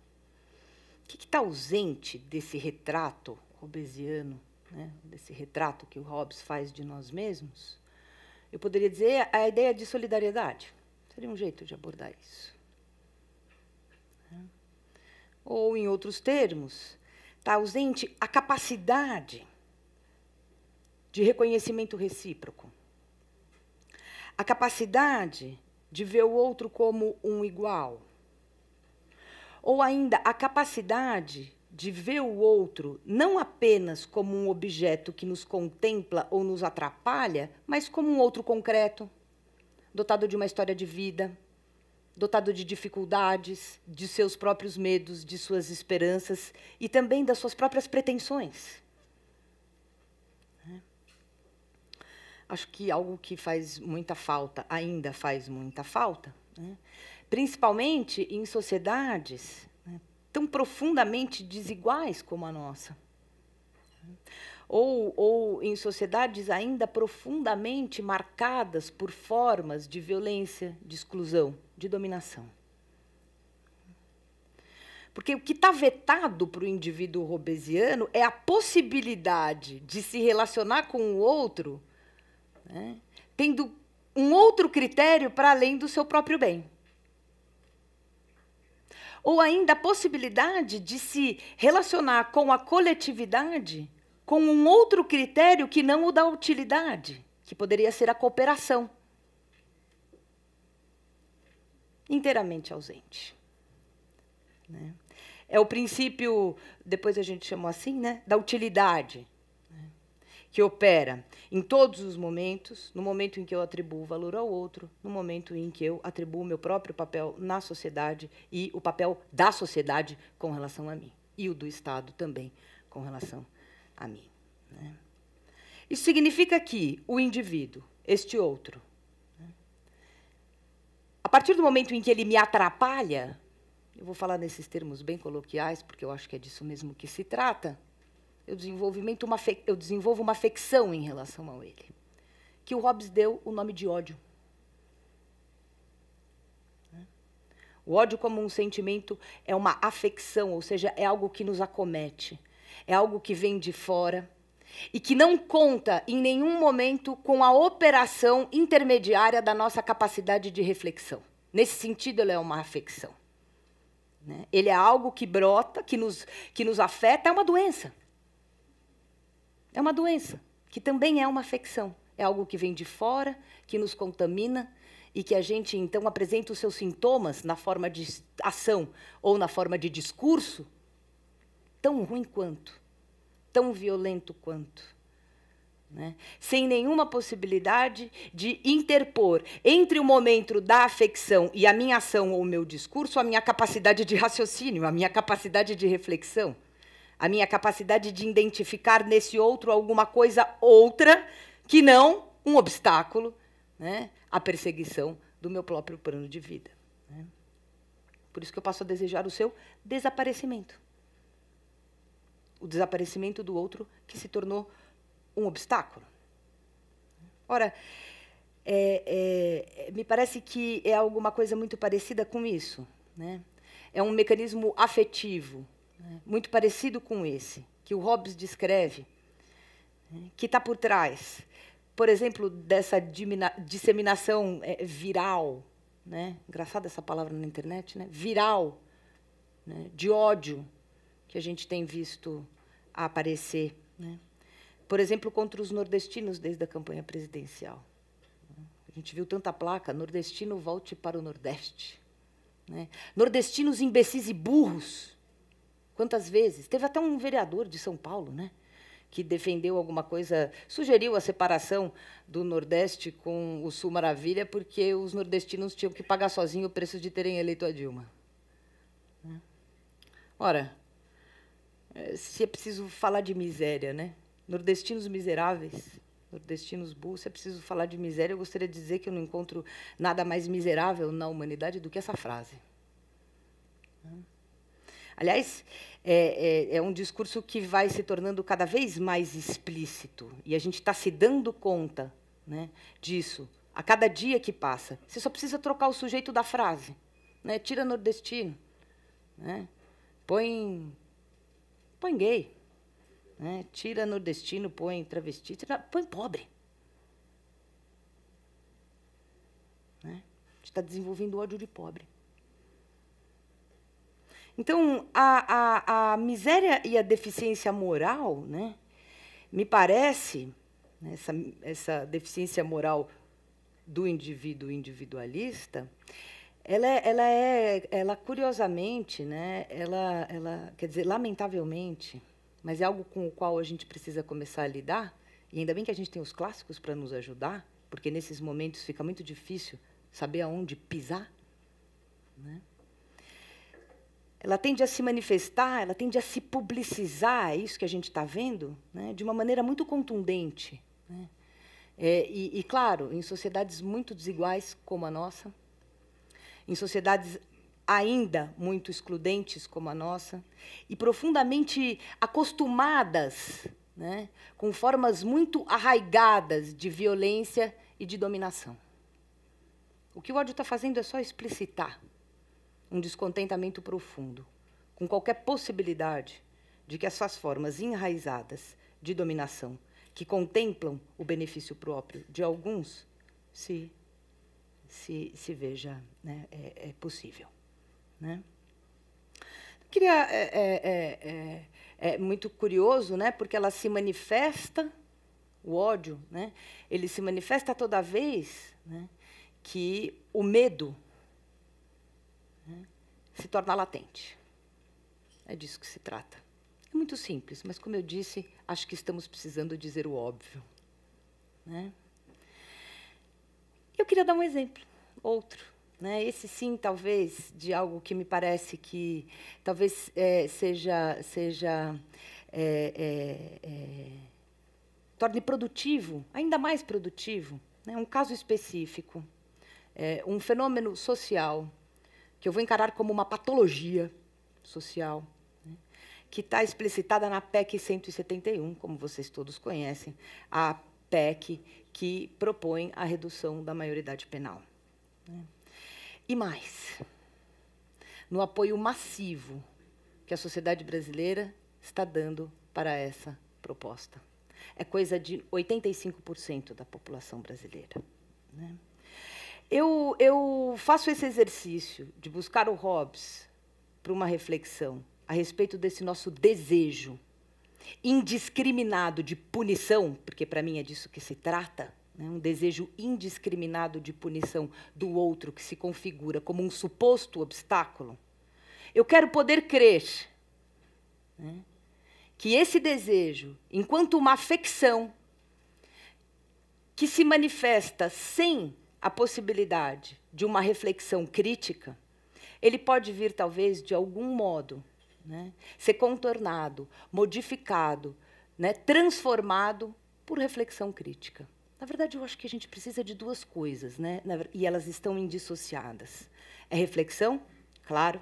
[SPEAKER 1] O que está ausente desse retrato hobbesiano, né, desse retrato que o Hobbes faz de nós mesmos? Eu poderia dizer a ideia de solidariedade. Seria um jeito de abordar isso. Ou, em outros termos, está ausente a capacidade de reconhecimento recíproco, a capacidade de ver o outro como um igual, ou ainda a capacidade de ver o outro não apenas como um objeto que nos contempla ou nos atrapalha, mas como um outro concreto, dotado de uma história de vida, dotado de dificuldades, de seus próprios medos, de suas esperanças e também das suas próprias pretensões. Acho que algo que faz muita falta, ainda faz muita falta, né, principalmente em sociedades, né, tão profundamente desiguais como a nossa, ou em sociedades ainda profundamente marcadas por formas de violência, de exclusão, de dominação. Porque o que está vetado para o indivíduo hobbesiano é a possibilidade de se relacionar com o outro, né, tendo um outro critério para além do seu próprio bem. Ou ainda a possibilidade de se relacionar com a coletividade com um outro critério que não o da utilidade, que poderia ser a cooperação. Inteiramente ausente. Né? É o princípio, depois a gente chamou assim, né, da utilidade, né, que opera em todos os momentos, no momento em que eu atribuo valor ao outro, no momento em que eu atribuo o meu próprio papel na sociedade e o papel da sociedade com relação a mim, e o do Estado também com relação a mim. Né? Isso significa que o indivíduo, este outro, né, a partir do momento em que ele me atrapalha, eu vou falar nesses termos bem coloquiais, porque eu acho que é disso mesmo que se trata, eu desenvolvo uma afecção em relação a ele, que o Hobbes deu o nome de ódio. O ódio como um sentimento é uma afecção, ou seja, é algo que nos acomete, é algo que vem de fora e que não conta em nenhum momento com a operação intermediária da nossa capacidade de reflexão. Nesse sentido, ele é uma afecção. Né? Ele é algo que brota, que nos afeta, é uma doença. É uma doença, que também é uma afecção. É algo que vem de fora, que nos contamina e que a gente, então, apresenta os seus sintomas na forma de ação ou na forma de discurso, tão ruim quanto, tão violento quanto. Né? Sem nenhuma possibilidade de interpor entre o momento da afecção e a minha ação ou o meu discurso, a minha capacidade de raciocínio, a minha capacidade de reflexão, a minha capacidade de identificar nesse outro alguma coisa outra que não um obstáculo, né, à perseguição do meu próprio plano de vida. Né? Por isso que eu passo a desejar o seu desaparecimento. O desaparecimento do outro que se tornou um obstáculo. Ora, me parece que é alguma coisa muito parecida com isso. Né? É um mecanismo afetivo, né, muito parecido com esse, que o Hobbes descreve, né, que está por trás, por exemplo, dessa disseminação viral, né? Engraçada essa palavra na internet, né? Viral, né? De ódio que a gente tem visto aparecer, né? Por exemplo, contra os nordestinos desde a campanha presidencial. A gente viu tanta placa, nordestino volte para o Nordeste. né? Nordestinos imbecis e burros. Quantas vezes? Teve até um vereador de São Paulo, né, que defendeu alguma coisa, sugeriu a separação do Nordeste com o Sul Maravilha, porque os nordestinos tinham que pagar sozinho o preço de terem eleito a Dilma. Ora, se é preciso falar de miséria, né? Nordestinos miseráveis, nordestinos burros, se é preciso falar de miséria, eu gostaria de dizer que eu não encontro nada mais miserável na humanidade do que essa frase. Aliás, é um discurso que vai se tornando cada vez mais explícito, e a gente está se dando conta, né, disso a cada dia que passa. Você só precisa trocar o sujeito da frase, né? Tira nordestino, né? Põe gay, né? Tira nordestino, põe travesti, põe pobre. Né? A gente está desenvolvendo ódio de pobre. Então, a miséria e a deficiência moral, né, me parece, né, essa deficiência moral do indivíduo individualista, ela curiosamente, né, ela, quer dizer, lamentavelmente, mas é algo com o qual a gente precisa começar a lidar, e ainda bem que a gente tem os clássicos para nos ajudar, porque nesses momentos fica muito difícil saber aonde pisar, né? Ela tende a se manifestar, ela tende a se publicizar, é isso que a gente está vendo, né, de uma maneira muito contundente, né? E, claro, em sociedades muito desiguais como a nossa, em sociedades ainda muito excludentes como a nossa, e profundamente acostumadas, né, com formas muito arraigadas de violência e de dominação. O que o ódio está fazendo é só explicitar um descontentamento profundo com qualquer possibilidade de que essas formas enraizadas de dominação, que contemplam o benefício próprio de alguns, se veja, né, é possível. Né? Queria, é muito curioso, né, porque ela se manifesta, o ódio, né, ele se manifesta toda vez, né, que o medo, né, se torna latente. É disso que se trata. É muito simples, mas, como eu disse, acho que estamos precisando dizer o óbvio. Né? Eu queria dar um exemplo, outro. Né? Esse, sim, talvez, de algo que me parece que talvez torne produtivo, ainda mais produtivo, né? Um caso específico, um fenômeno social, que eu vou encarar como uma patologia social, né, que está explicitada na PEC 171, como vocês todos conhecem, a PEC que propõe a redução da maioridade penal. Né. E mais, no apoio massivo que a sociedade brasileira está dando para essa proposta. É coisa de 85% da população brasileira. Né. Eu faço esse exercício de buscar o Hobbes para uma reflexão a respeito desse nosso desejo indiscriminado de punição, porque, para mim, é disso que se trata, né? Um desejo indiscriminado de punição do outro que se configura como um suposto obstáculo. Eu quero poder crer, né, que esse desejo, enquanto uma afecção que se manifesta sem a possibilidade de uma reflexão crítica, ele pode vir, talvez, de algum modo, né, ser contornado, modificado, né, transformado por reflexão crítica. Na verdade, eu acho que a gente precisa de duas coisas, né, e elas estão indissociadas. É reflexão, claro,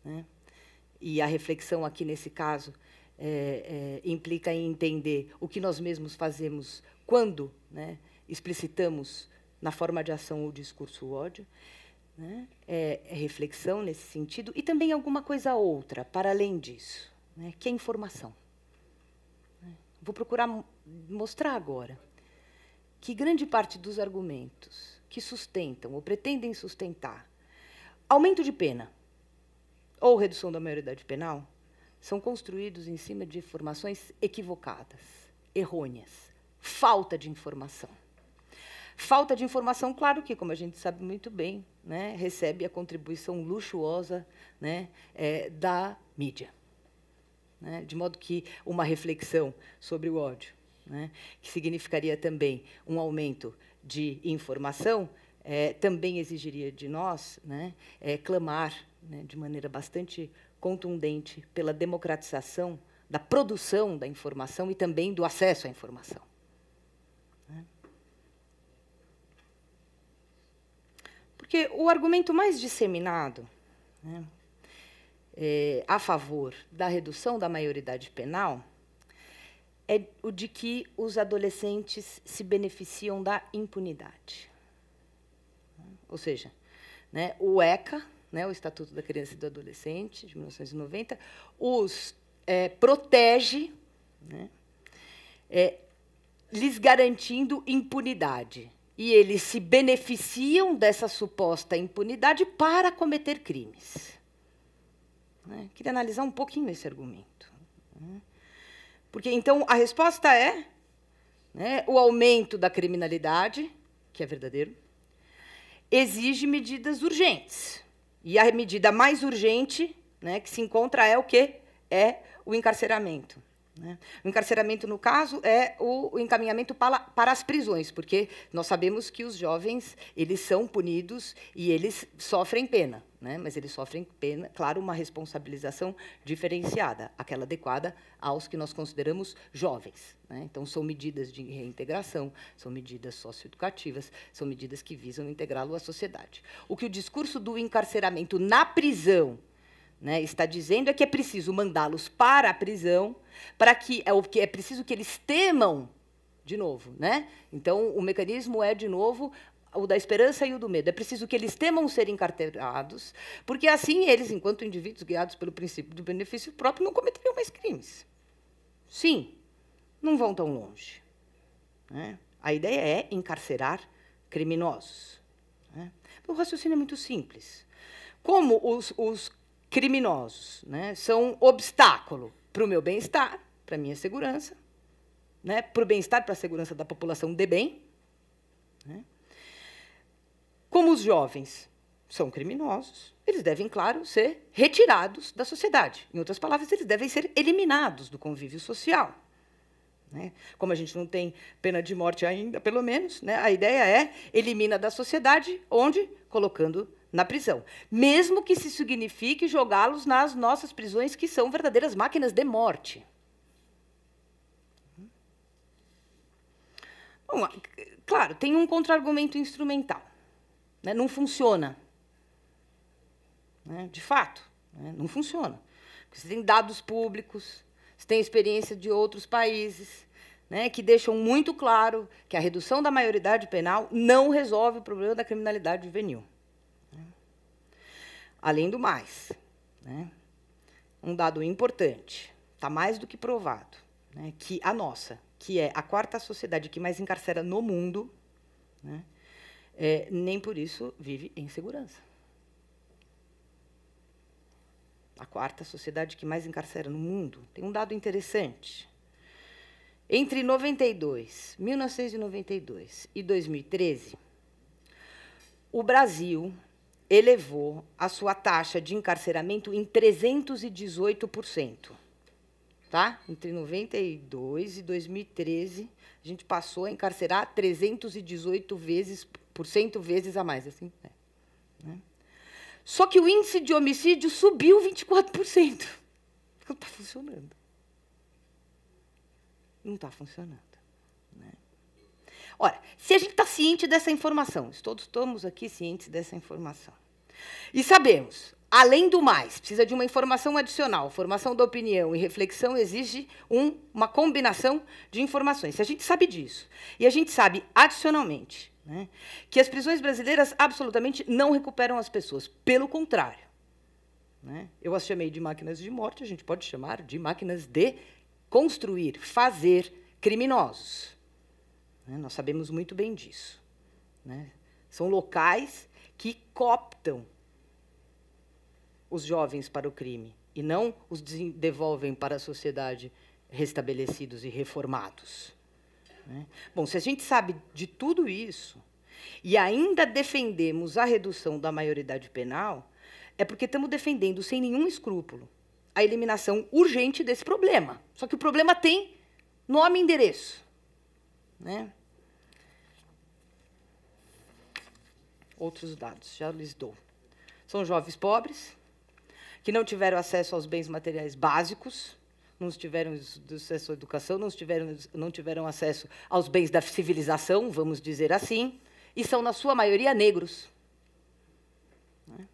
[SPEAKER 1] né, e a reflexão aqui, nesse caso, implica em entender o que nós mesmos fazemos quando, né, explicitamos na forma de ação o discurso ódio, né? É reflexão nesse sentido, e também alguma coisa outra, para além disso, né, que é informação. Vou procurar mostrar agora que grande parte dos argumentos que sustentam ou pretendem sustentar aumento de pena ou redução da maioridade penal são construídos em cima de informações equivocadas, errôneas, falta de informação. Falta de informação, claro que, como a gente sabe muito bem, né, recebe a contribuição luxuosa, né, da mídia. Né, de modo que uma reflexão sobre o ódio, né, que significaria também um aumento de informação, também exigiria de nós, né, clamar, né, de maneira bastante contundente pela democratização da produção da informação e também do acesso à informação. Porque o argumento mais disseminado, né, a favor da redução da maioridade penal é o de que os adolescentes se beneficiam da impunidade. Ou seja, né, o ECA, né, o Estatuto da Criança e do Adolescente, de 1990, os protege, né, lhes garantindo impunidade. E eles se beneficiam dessa suposta impunidade para cometer crimes. Queria analisar um pouquinho esse argumento. Porque, então, a resposta é, né, o aumento da criminalidade, que é verdadeiro, exige medidas urgentes. E a medida mais urgente, né, que se encontra é o quê? É o encarceramento. Né? O encarceramento, no caso, é o encaminhamento para as prisões, porque nós sabemos que os jovens eles são punidos e eles sofrem pena, né? Mas eles sofrem pena, claro, uma responsabilização diferenciada, aquela adequada aos que nós consideramos jovens. Né? Então, são medidas de reintegração, são medidas socioeducativas, são medidas que visam integrá-lo à sociedade. O que o discurso do encarceramento na prisão, né, está dizendo é que é preciso mandá-los para a prisão, para que é preciso que eles temam de novo, né? Então o mecanismo é de novo o da esperança e o do medo. É preciso que eles temam ser encarcerados, porque assim eles, enquanto indivíduos guiados pelo princípio do benefício próprio, não cometeriam mais crimes. Sim, não vão tão longe. Né? A ideia é encarcerar criminosos. Né? O raciocínio é muito simples. Como os criminosos, né, são obstáculo para o meu bem-estar, para a minha segurança, né, para o bem-estar, para a segurança da população de bem. Né. Como os jovens são criminosos, eles devem, claro, ser retirados da sociedade. Em outras palavras, eles devem ser eliminados do convívio social. Né. Como a gente não tem pena de morte ainda, pelo menos, né, a ideia é elimina da sociedade, onde? Colocando na prisão. Mesmo que isso signifique jogá-los nas nossas prisões, que são verdadeiras máquinas de morte. Bom, claro, tem um contra-argumento instrumental. Né? Não funciona. Né? De fato, né? Não funciona. Porque você tem dados públicos, você tem experiência de outros países, né, que deixam muito claro que a redução da maioridade penal não resolve o problema da criminalidade juvenil. Além do mais, né, um dado importante, está mais do que provado, né, que a nossa, que é a quarta sociedade que mais encarcera no mundo, né, nem por isso vive em segurança. A quarta sociedade que mais encarcera no mundo. Tem um dado interessante. Entre 1992 e 2013, o Brasil elevou a sua taxa de encarceramento em 318%. Tá? Entre 92 e 2013, a gente passou a encarcerar 318% vezes a mais. Assim, né? Só que o índice de homicídio subiu 24%. Não está funcionando. Não está funcionando. Né? Ora, se a gente está ciente dessa informação, todos estamos aqui cientes dessa informação, e sabemos, além do mais, precisa de uma informação adicional, formação da opinião e reflexão exige uma combinação de informações. Se a gente sabe disso, e a gente sabe, adicionalmente, né, que as prisões brasileiras absolutamente não recuperam as pessoas, pelo contrário. Né, eu as chamei de máquinas de morte, a gente pode chamar de máquinas de construir, fazer criminosos. Né, nós sabemos muito bem disso. Né, são locais que cooptam os jovens para o crime e não os devolvem para a sociedade restabelecidos e reformados. né? Bom, se a gente sabe de tudo isso e ainda defendemos a redução da maioridade penal, é porque estamos defendendo, sem nenhum escrúpulo, a eliminação urgente desse problema. Só que o problema tem nome e endereço, né? Outros dados, já lhes dou. São jovens pobres, que não tiveram acesso aos bens materiais básicos, não tiveram acesso à educação, não tiveram acesso aos bens da civilização, vamos dizer assim, e são, na sua maioria, negros.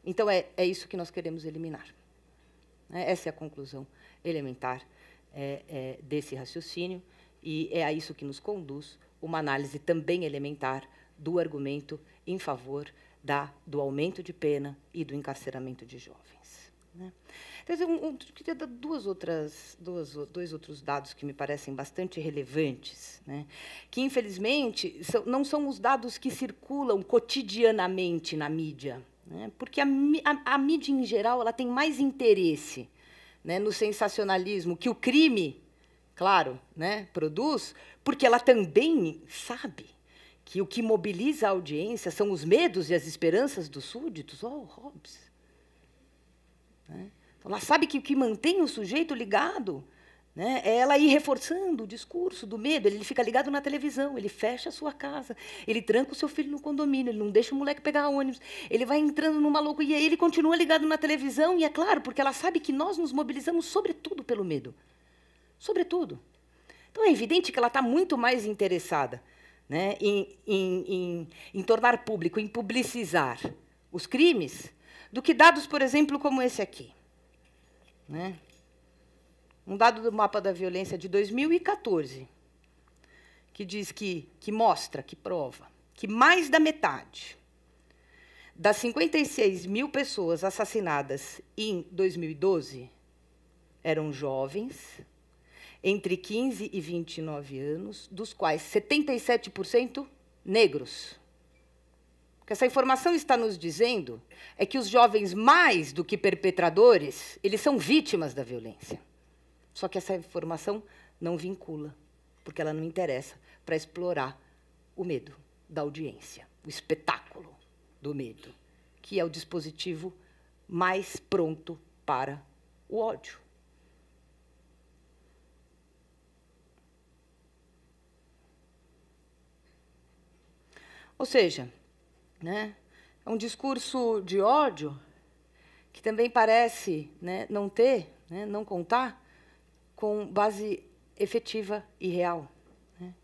[SPEAKER 1] Então, é isso que nós queremos eliminar. Essa é a conclusão elementar desse raciocínio, e é a isso que nos conduz uma análise também elementar do argumento em favor do aumento de pena e do encarceramento de jovens. Então, eu queria dar dois outros dados que me parecem bastante relevantes, né, que, infelizmente, não são os dados que circulam cotidianamente na mídia, né, porque a mídia, em geral, ela tem mais interesse, né, no sensacionalismo que o crime, claro, né, produz, porque ela também sabe que o que mobiliza a audiência são os medos e as esperanças dos súditos. Oh, Hobbes. Ela sabe que o que mantém o sujeito ligado, né, é ela ir reforçando o discurso do medo. Ele fica ligado na televisão, ele fecha a sua casa, ele tranca o seu filho no condomínio, ele não deixa o moleque pegar ônibus, ele vai entrando numa loucura, e aí ele continua ligado na televisão, e é claro, porque ela sabe que nós nos mobilizamos sobretudo pelo medo. Sobretudo. Então, é evidente que ela está muito mais interessada, né, em tornar público, em publicizar os crimes, do que dados, por exemplo, como esse aqui. Né? Um dado do mapa da violência de 2014, que diz que mostra, que prova, que mais da metade das 56 mil pessoas assassinadas em 2012 eram jovens, entre 15 e 29 anos, dos quais 77% negros. O que essa informação está nos dizendo é que os jovens, mais do que perpetradores, eles são vítimas da violência. Só que essa informação não vincula, porque ela não interessa para explorar o medo da audiência, o espetáculo do medo, que é o dispositivo mais pronto para o ódio. Ou seja, né, é um discurso de ódio que também parece, né, não ter, né, não contar com base efetiva e real. Né?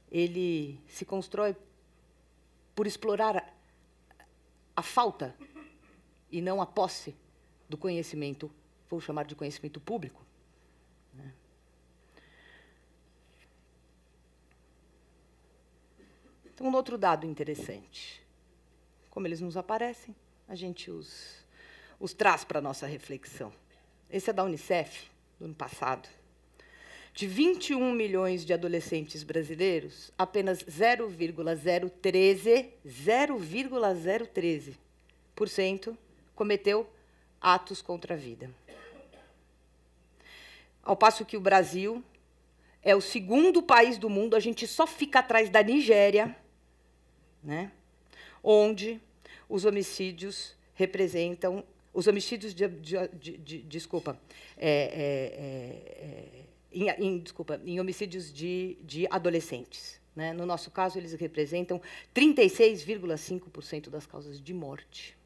[SPEAKER 1] Ele se constrói por explorar a falta e não a posse do conhecimento, vou chamar de conhecimento público. Né? Então, um outro dado interessante. Como eles nos aparecem, a gente os traz para a nossa reflexão. Esse é da Unicef, do ano passado. De 21 milhões de adolescentes brasileiros, apenas 0,013% cometeu atos contra a vida. Ao passo que o Brasil é o segundo país do mundo, a gente só fica atrás da Nigéria, né, onde os homicídios representam... Os homicídios em homicídios de adolescentes. Né? No nosso caso, eles representam 36,5% das causas de morte.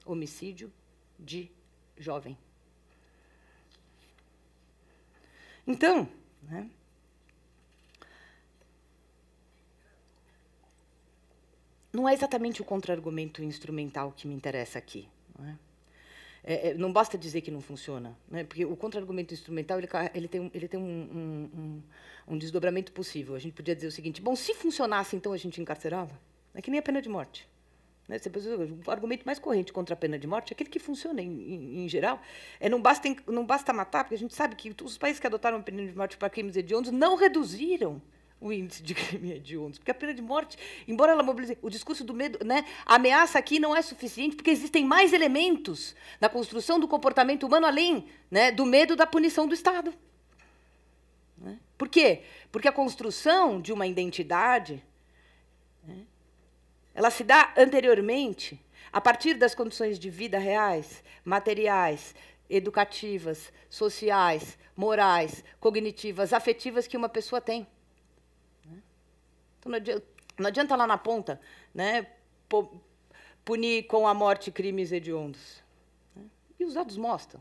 [SPEAKER 1] Homicídio de jovem. Então, né, não é exatamente o contra-argumento instrumental que me interessa aqui. Não é? Não basta dizer que não funciona, né? Porque o contra-argumento instrumental ele tem um desdobramento possível. A gente podia dizer o seguinte: bom, se funcionasse, então a gente encarcerava. É que nem a pena de morte. Né? O argumento mais corrente contra a pena de morte é aquele que funciona, em geral. Não basta matar, porque a gente sabe que os países que adotaram a pena de morte para crimes hediondos não reduziram o índice de crime hediondos, porque a pena de morte, embora ela mobilize o discurso do medo, né, a ameaça aqui não é suficiente, porque existem mais elementos na construção do comportamento humano além, né, do medo da punição do Estado. Né? Por quê? Porque a construção de uma identidade, né, ela se dá anteriormente, a partir das condições de vida reais, materiais, educativas, sociais, morais, cognitivas, afetivas que uma pessoa tem. Então, não adianta lá na ponta, né, punir com a morte crimes hediondos. Né? E os dados mostram.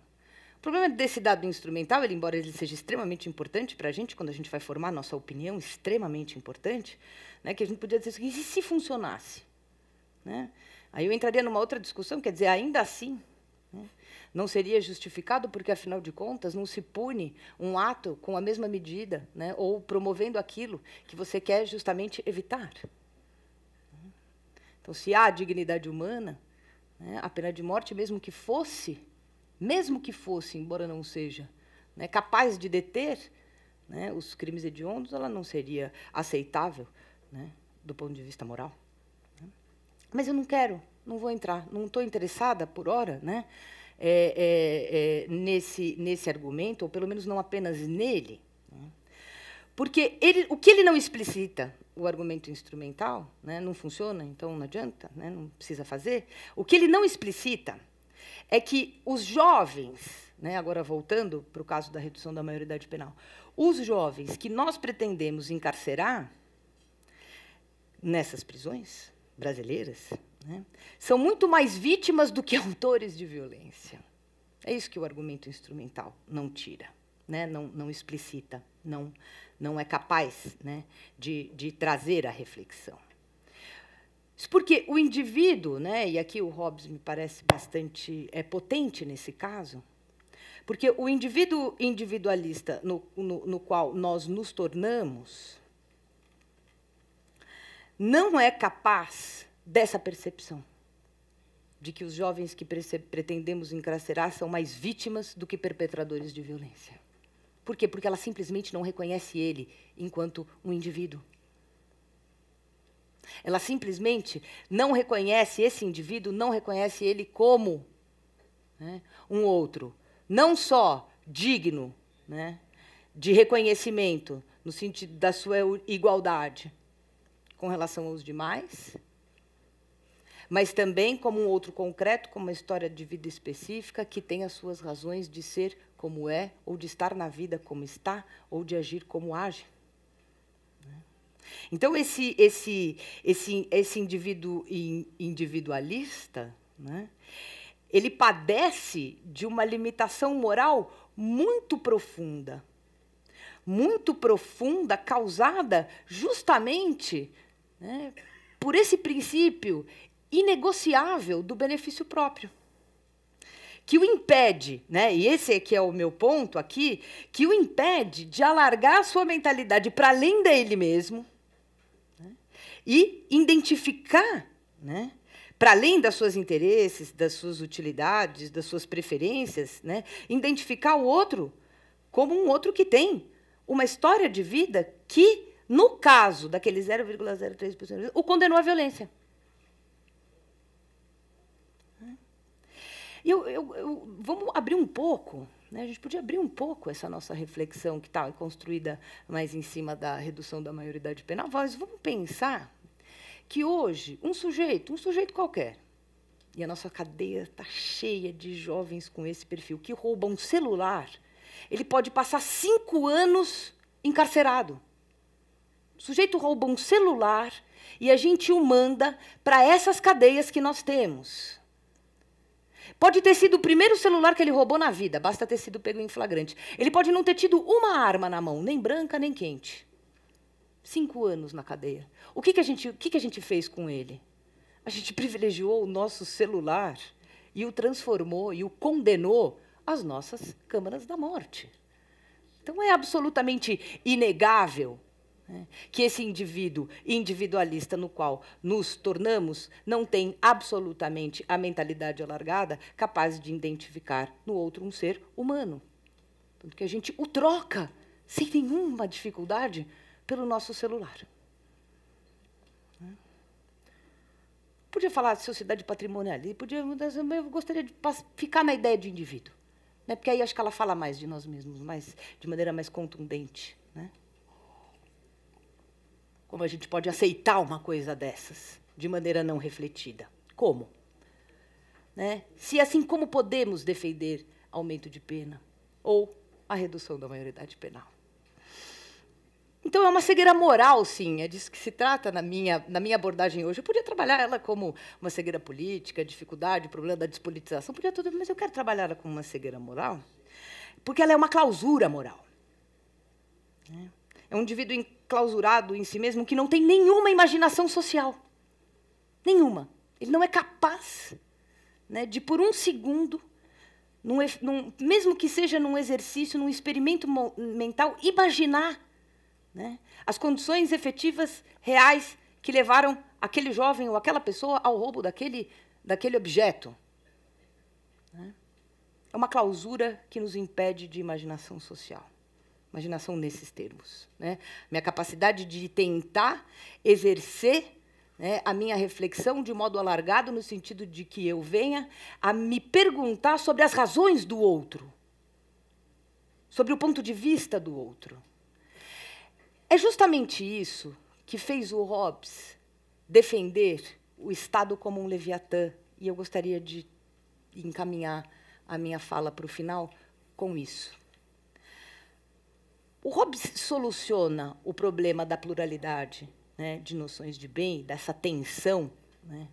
[SPEAKER 1] O problema desse dado instrumental, embora ele seja extremamente importante para a gente, quando a gente vai formar nossa opinião, extremamente importante, né, que a gente podia dizer assim, e se funcionasse? Né? Aí eu entraria numa outra discussão, quer dizer, ainda assim, né, não seria justificado, porque, afinal de contas, não se pune um ato com a mesma medida, né, ou promovendo aquilo que você quer justamente evitar. Então, se há dignidade humana, né, a pena de morte, mesmo que fosse, embora não seja, né, capaz de deter, né, os crimes hediondos, ela não seria aceitável, né, do ponto de vista moral. Mas eu não vou entrar, não estou interessada, por hora, né, nesse argumento, ou pelo menos não apenas nele, né, porque o que ele não explicita, o argumento instrumental, né, não funciona, então não adianta, né, não precisa fazer. O que ele não explicita é que os jovens, né, agora voltando para o caso da redução da maioridade penal, os jovens que nós pretendemos encarcerar nessas prisões brasileiras, né, são muito mais vítimas do que autores de violência. É isso que o argumento instrumental não tira, né, não explicita, não é capaz, né, de trazer a reflexão. Isso porque o indivíduo, né, e aqui o Hobbes me parece bastante potente nesse caso, porque o indivíduo individualista no qual nós nos tornamos não é capaz dessa percepção de que os jovens que pretendemos encarcerar são mais vítimas do que perpetradores de violência. Por quê? Porque ela simplesmente não reconhece ele enquanto um indivíduo. Ela simplesmente não reconhece esse indivíduo, não reconhece ele como, né, um outro, não só digno, né, de reconhecimento, no sentido da sua igualdade com relação aos demais, mas também como um outro concreto, como uma história de vida específica, que tem as suas razões de ser como é, ou de estar na vida como está, ou de agir como age. Então, esse indivíduo individualista, né, ele padece de uma limitação moral muito profunda, causada justamente, né, por esse princípio inegociável do benefício próprio, que o impede, né, e esse aqui é o meu ponto aqui, que o impede de alargar a sua mentalidade para além dele mesmo, né, e identificar, né, para além dos seus interesses, das suas utilidades, das suas preferências, né, identificar o outro como um outro que tem uma história de vida que, no caso daquele 0,03%, o condenou à violência. Vamos abrir um pouco, né? A gente podia abrir um pouco essa nossa reflexão, que está construída mais em cima da redução da maioridade penal. Mas vamos pensar que hoje um sujeito qualquer, e a nossa cadeia está cheia de jovens com esse perfil, que roubam um celular, ele pode passar 5 anos encarcerado. O sujeito rouba um celular e a gente o manda para essas cadeias que nós temos. Pode ter sido o primeiro celular que ele roubou na vida, basta ter sido pego em flagrante. Ele pode não ter tido uma arma na mão, nem branca, nem quente. 5 anos na cadeia. O que a gente fez com ele? A gente privilegiou o nosso celular e o transformou e o condenou às nossas câmaras da morte. Então, é absolutamente inegável, né, que esse indivíduo individualista no qual nos tornamos não tem absolutamente a mentalidade alargada capaz de identificar no outro um ser humano. Tanto que a gente o troca sem nenhuma dificuldade pelo nosso celular. Podia falar de sociedade patrimonialista, eu gostaria de ficar na ideia de indivíduo, né, porque aí acho que ela fala mais de nós mesmos, de maneira mais contundente, né? Como a gente pode aceitar uma coisa dessas, de maneira não refletida? Como? Né? Se assim, como podemos defender aumento de pena ou a redução da maioridade penal? Então, é uma cegueira moral, sim, é disso que se trata na minha abordagem hoje. Eu podia trabalhar ela como uma cegueira política, dificuldade, problema da despolitização, podia tudo, mas eu quero trabalhar ela como uma cegueira moral, porque ela é uma clausura moral. É um indivíduo enclausurado em si mesmo que não tem nenhuma imaginação social. Nenhuma. Ele não é capaz, né, de, por um segundo, mesmo que seja num exercício, num experimento mental, imaginar, né, as condições efetivas, reais, que levaram aquele jovem ou aquela pessoa ao roubo daquele objeto. Né? É uma clausura que nos impede de imaginação social. Imaginação nesses termos. Né? Minha capacidade de tentar exercer, né, a minha reflexão de modo alargado, no sentido de que eu venha a me perguntar sobre as razões do outro, sobre o ponto de vista do outro. É justamente isso que fez o Hobbes defender o Estado como um Leviatã, e eu gostaria de encaminhar a minha fala para o final com isso. O Hobbes soluciona o problema da pluralidade, né, de noções de bem, dessa tensão, né,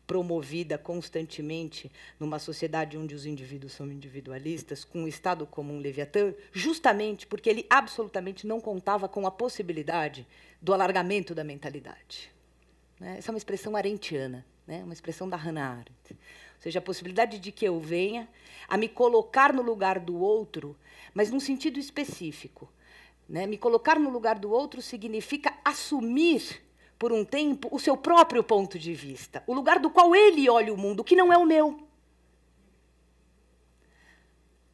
[SPEAKER 1] promovida constantemente numa sociedade onde os indivíduos são individualistas, com o Estado como um Leviatã, justamente porque ele absolutamente não contava com a possibilidade do alargamento da mentalidade. Né? Essa é uma expressão arendtiana, né, uma expressão da Hannah Arendt. Ou seja, a possibilidade de que eu venha a me colocar no lugar do outro, mas num sentido específico. Né? Me colocar no lugar do outro significa assumir, por um tempo, o seu próprio ponto de vista, o lugar do qual ele olha o mundo, que não é o meu.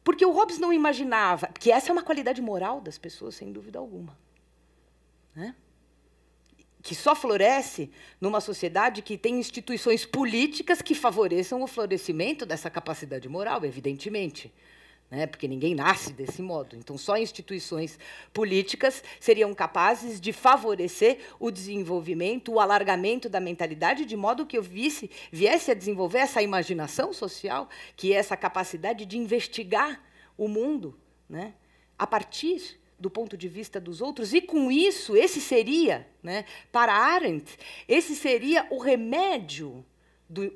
[SPEAKER 1] Porque o Hobbes não imaginava, que essa é uma qualidade moral das pessoas, sem dúvida alguma, né? Que só floresce numa sociedade que tem instituições políticas que favoreçam o florescimento dessa capacidade moral, evidentemente. Né? Porque ninguém nasce desse modo. Então, só instituições políticas seriam capazes de favorecer o desenvolvimento, o alargamento da mentalidade, de modo que eu viesse a desenvolver essa imaginação social, que é essa capacidade de investigar o mundo, né, a partir do ponto de vista dos outros, e, com isso, esse seria, né, para Arendt, esse seria o remédio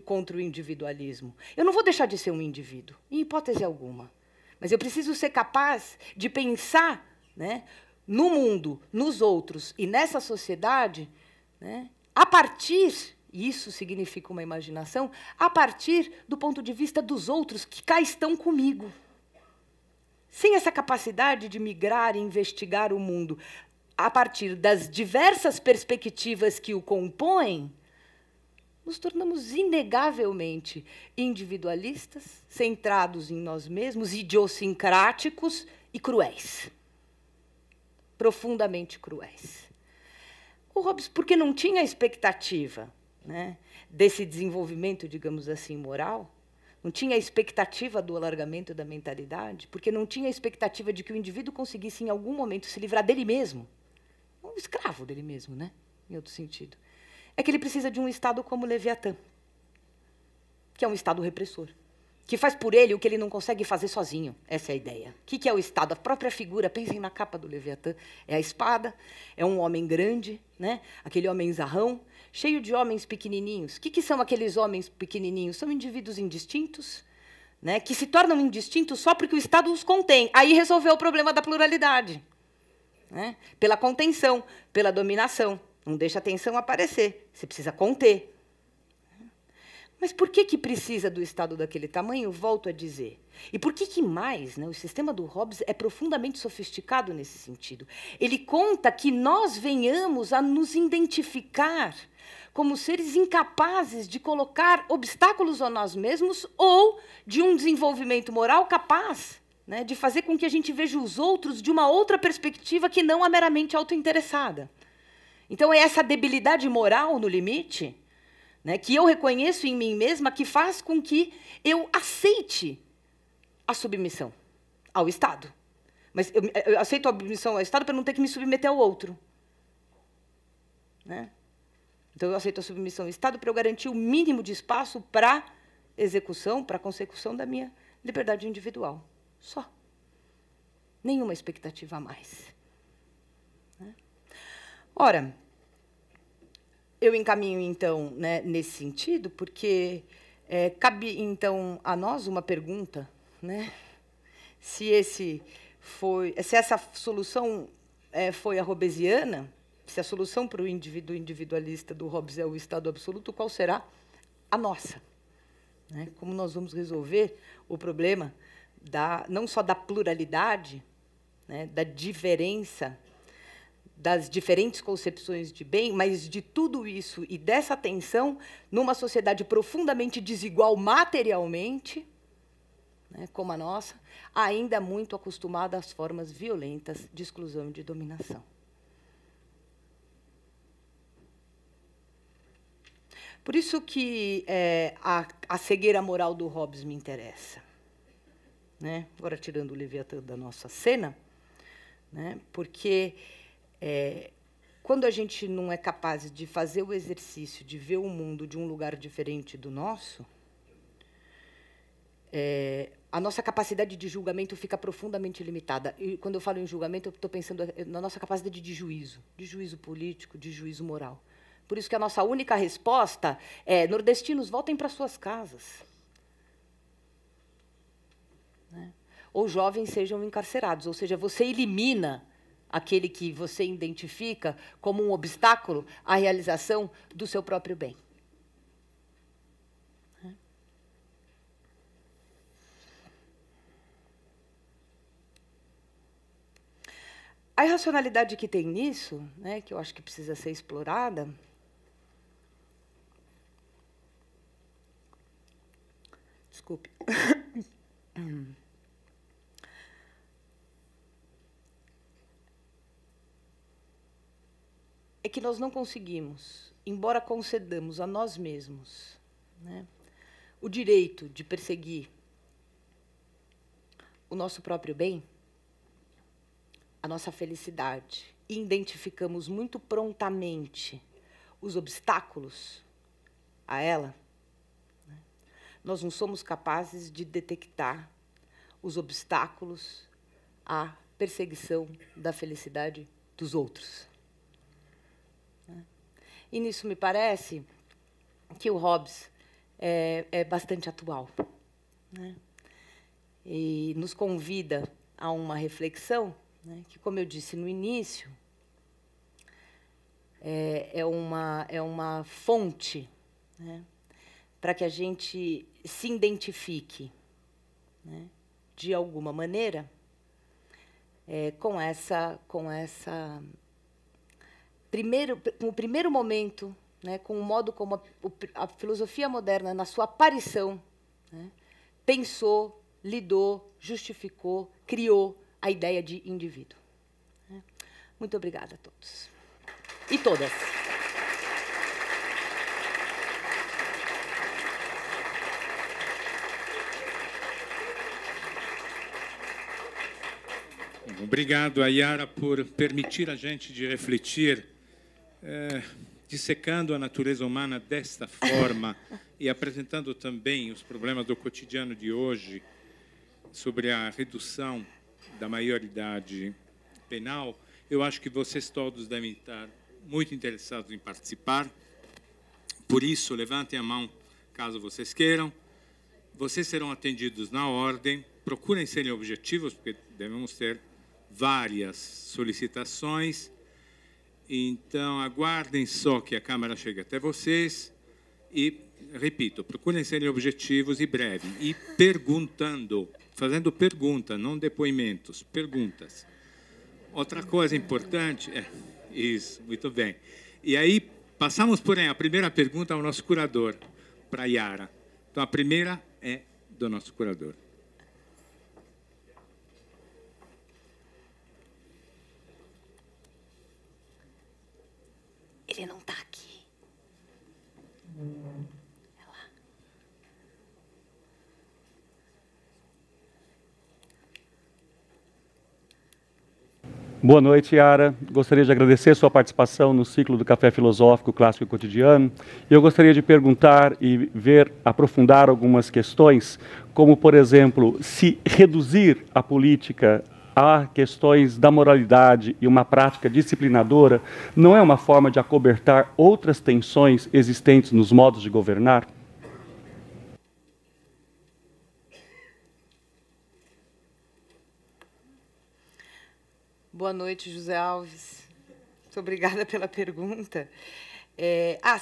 [SPEAKER 1] contra o individualismo. Eu não vou deixar de ser um indivíduo, em hipótese alguma. Mas eu preciso ser capaz de pensar, né, no mundo, nos outros e nessa sociedade, né, a partir, e isso significa uma imaginação, a partir do ponto de vista dos outros que cá estão comigo. Sem essa capacidade de migrar e investigar o mundo a partir das diversas perspectivas que o compõem, nos tornamos inegavelmente individualistas, centrados em nós mesmos, idiosincráticos e cruéis. Profundamente cruéis. O Hobbes, porque não tinha expectativa, né, desse desenvolvimento, digamos assim, moral, não tinha expectativa do alargamento da mentalidade, porque não tinha expectativa de que o indivíduo conseguisse, em algum momento, se livrar dele mesmo. Um escravo dele mesmo, né, em outro sentido. É que ele precisa de um Estado como o Leviatã, que é um Estado repressor, que faz por ele o que ele não consegue fazer sozinho. Essa é a ideia. O que é o Estado? A própria figura, pensem na capa do Leviatã, é a espada, é um homem grande, né? Aquele homem zarrão, cheio de homens pequenininhos. O que são aqueles homens pequenininhos? São indivíduos indistintos, né? Que se tornam indistintos só porque o Estado os contém. Aí resolveu o problema da pluralidade, né? Pela contenção, pela dominação. Não deixa a tensão aparecer, você precisa conter. Mas por que precisa do Estado daquele tamanho? Volto a dizer. E por que mais, né, o sistema do Hobbes é profundamente sofisticado nesse sentido? Ele conta que nós venhamos a nos identificar como seres incapazes de colocar obstáculos a nós mesmos ou de um desenvolvimento moral capaz, né, de fazer com que a gente veja os outros de uma outra perspectiva que não a meramente autointeressada. Então, é essa debilidade moral, no limite, né, que eu reconheço em mim mesma, que faz com que eu aceite a submissão ao Estado. Mas eu aceito a submissão ao Estado para não ter que me submeter ao outro. Né? Então, eu aceito a submissão ao Estado para eu garantir o mínimo de espaço para execução, para consecução da minha liberdade individual. Só. Nenhuma expectativa a mais. Né? Ora, eu encaminho, então, né, nesse sentido, porque cabe, então, a nós uma pergunta, né? Se essa solução foi a hobbesiana, se a solução para o indivíduo individualista do Hobbes é o Estado absoluto, qual será a nossa? Né? Como nós vamos resolver o problema não só da pluralidade, né, da diferença, das diferentes concepções de bem, mas de tudo isso e dessa tensão numa sociedade profundamente desigual materialmente, né, como a nossa, ainda muito acostumada às formas violentas de exclusão e de dominação. Por isso que a cegueira moral do Hobbes me interessa. Né? Agora, tirando o Leviatã da nossa cena, né? Porque quando a gente não é capaz de fazer o exercício de ver o mundo de um lugar diferente do nosso, a nossa capacidade de julgamento fica profundamente limitada. E, quando eu falo em julgamento, eu estou pensando na nossa capacidade de juízo político, de juízo moral. Por isso que a nossa única resposta é: nordestinos, voltem para suas casas. Né? Ou jovens sejam encarcerados. Ou seja, você elimina aquele que você identifica como um obstáculo à realização do seu próprio bem. A irracionalidade que tem nisso, né, que eu acho que precisa ser explorada, desculpe, é que nós não conseguimos, embora concedamos a nós mesmos, né, o direito de perseguir o nosso próprio bem, a nossa felicidade, e identificamos muito prontamente os obstáculos a ela, né, nós não somos capazes de detectar os obstáculos à perseguição da felicidade dos outros. Né? E nisso me parece que o Hobbes é bastante atual, né? E nos convida a uma reflexão, né, que, como eu disse no início, é uma fonte, né, para que a gente se identifique, né, de alguma maneira, com o primeiro momento, né, com o modo como a filosofia moderna, na sua aparição, né, pensou, lidou, justificou, criou a ideia de indivíduo. Muito obrigada a todos. E todas.
[SPEAKER 2] Obrigado, Ayara, por permitir a gente de refletir, dissecando a natureza humana desta forma e apresentando também os problemas do cotidiano de hoje sobre a redução da maioridade penal. Eu acho que vocês todos devem estar muito interessados em participar. Por isso, levantem a mão caso vocês queiram. Vocês serão atendidos na ordem. Procurem serem objetivos, porque devemos ter várias solicitações. Então, aguardem só que a Câmara chegue até vocês. E, repito, procurem serem objetivos e breves. E perguntando, fazendo pergunta, não depoimentos, perguntas. Outra coisa importante... Isso, muito bem. E aí, passamos, porém, a primeira pergunta ao nosso curador, para a Yara. Então, a primeira é do nosso curador.
[SPEAKER 1] Ele não está aqui. É lá.
[SPEAKER 3] Boa noite, Yara. Gostaria de agradecer sua participação no ciclo do Café Filosófico Clássico e Cotidiano. Eu gostaria de perguntar e aprofundar algumas questões, como, por exemplo, se reduzir a política a questões da moralidade e uma prática disciplinadora não é uma forma de acobertar outras tensões existentes nos modos de governar?
[SPEAKER 1] Boa noite, José Alves. Muito obrigada pela pergunta.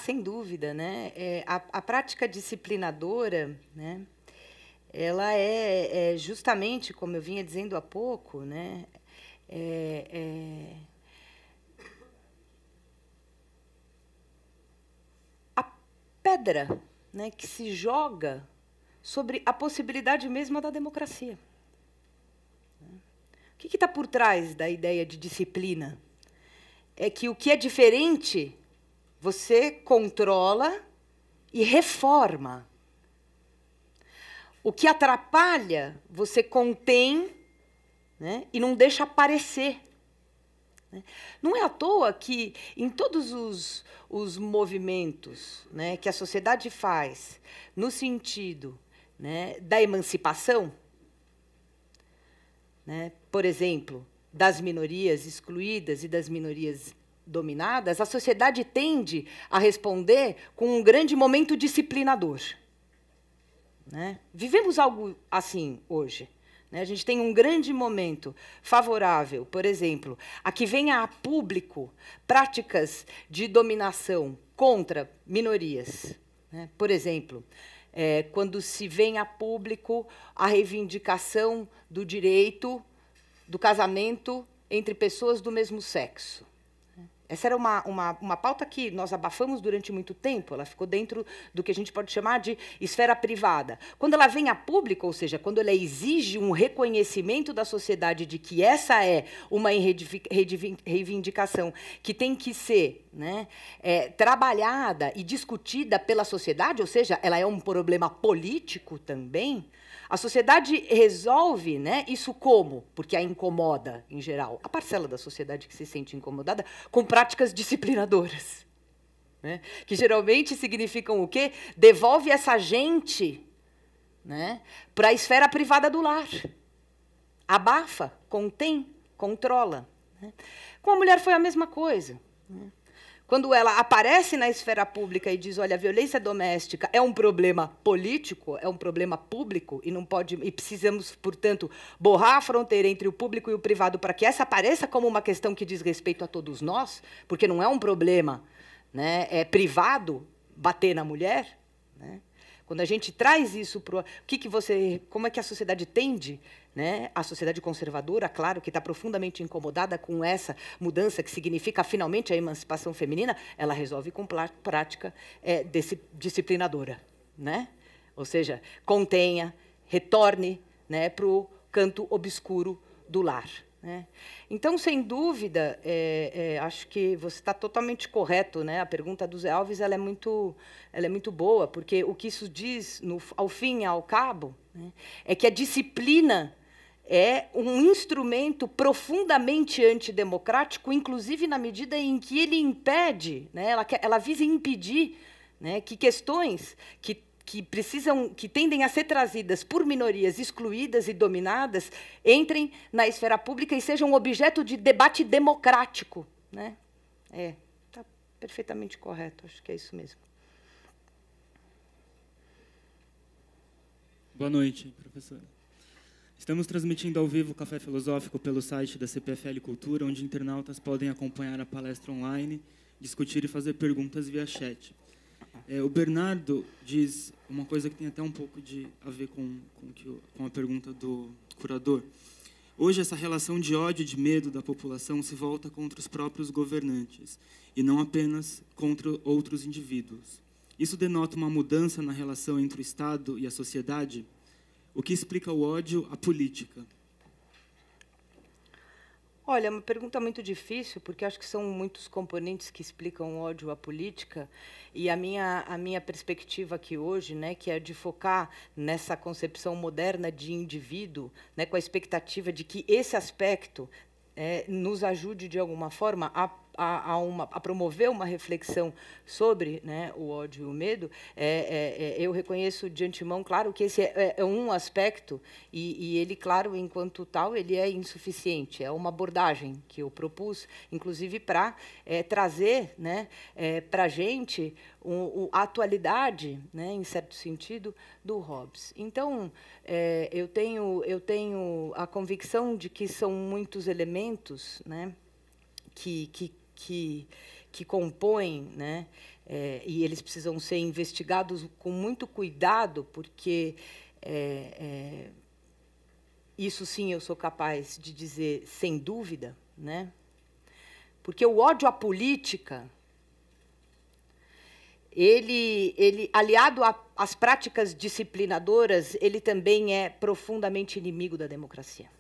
[SPEAKER 1] Sem dúvida, né? A prática disciplinadora, né? Ela é justamente, como eu vinha dizendo há pouco, né? A pedra, né, que se joga sobre a possibilidade mesma da democracia. O que está por trás da ideia de disciplina? É que o que é diferente, você controla e reforma. O que atrapalha, você contém, né, e não deixa aparecer. Não é à toa que, em todos os movimentos, né, que a sociedade faz no sentido, né, da emancipação, né, por exemplo, das minorias excluídas e das minorias dominadas, a sociedade tende a responder com um grande momento disciplinador. Né? Vivemos algo assim hoje. Né? A gente tem um grande momento favorável, por exemplo, a que venha a público práticas de dominação contra minorias. Né? Por exemplo, quando se vem a público a reivindicação do direito do casamento entre pessoas do mesmo sexo. Essa era uma pauta que nós abafamos durante muito tempo, ela ficou dentro do que a gente pode chamar de esfera privada. Quando ela vem a público, ou seja, quando ela exige um reconhecimento da sociedade de que essa é uma reivindicação que tem que ser, né, trabalhada e discutida pela sociedade, ou seja, ela é um problema político também, a sociedade resolve, né, isso como? Porque a incomoda, em geral, a parcela da sociedade que se sente incomodada, com práticas disciplinadoras. Né, que geralmente significam o quê? Devolve essa gente, né, para a esfera privada do lar. Abafa, contém, controla. Né. Com a mulher foi a mesma coisa. Né. Quando ela aparece na esfera pública e diz, olha, a violência doméstica é um problema político, é um problema público, e não pode, e precisamos, portanto, borrar a fronteira entre o público e o privado para que essa apareça como uma questão que diz respeito a todos nós, porque não é um problema, né, privado bater na mulher. Né? Quando a gente traz isso para como é que a sociedade tende? Né? A sociedade conservadora, claro, que está profundamente incomodada com essa mudança que significa finalmente a emancipação feminina, ela resolve com prática disciplinadora. Né? Ou seja, contenha, retorne, né, para o canto obscuro do lar. Né? Então, sem dúvida, acho que você está totalmente correto. Né? A pergunta do Zé Alves ela é muito boa, porque o que isso diz, ao fim e ao cabo, né, é que a disciplina é um instrumento profundamente antidemocrático, inclusive na medida em que ele impede, né, ela visa impedir, né, que questões que tendem a ser trazidas por minorias excluídas e dominadas entrem na esfera pública e sejam objeto de debate democrático. Né? Está perfeitamente correto, acho que é isso mesmo.
[SPEAKER 4] Boa noite, professora. Estamos transmitindo ao vivo o Café Filosófico pelo site da CPFL Cultura, onde internautas podem acompanhar a palestra online, discutir e fazer perguntas via chat. O Bernardo diz uma coisa que tem até um pouco a ver com a pergunta do curador. Hoje, essa relação de ódio e de medo da população se volta contra os próprios governantes, e não apenas contra outros indivíduos. Isso denota uma mudança na relação entre o Estado e a sociedade? O que explica o ódio à política?
[SPEAKER 1] Olha, é uma pergunta muito difícil, porque acho que são muitos componentes que explicam o ódio à política, e a minha perspectiva aqui hoje, né, que é de focar nessa concepção moderna de indivíduo, né, com a expectativa de que esse aspecto nos ajude, de alguma forma, a promover uma reflexão sobre, né, o ódio e o medo, eu reconheço de antemão, claro, que esse é um aspecto, e ele, claro, enquanto tal, ele é insuficiente. É uma abordagem que eu propus, inclusive, para trazer, né, para a gente a atualidade, né, em certo sentido, do Hobbes. Então, eu tenho a convicção de que são muitos elementos, né, que compõem, né, e eles precisam ser investigados com muito cuidado, porque isso sim eu sou capaz de dizer sem dúvida, né, porque o ódio à política, ele aliado às práticas disciplinadoras, ele também é profundamente inimigo da democracia.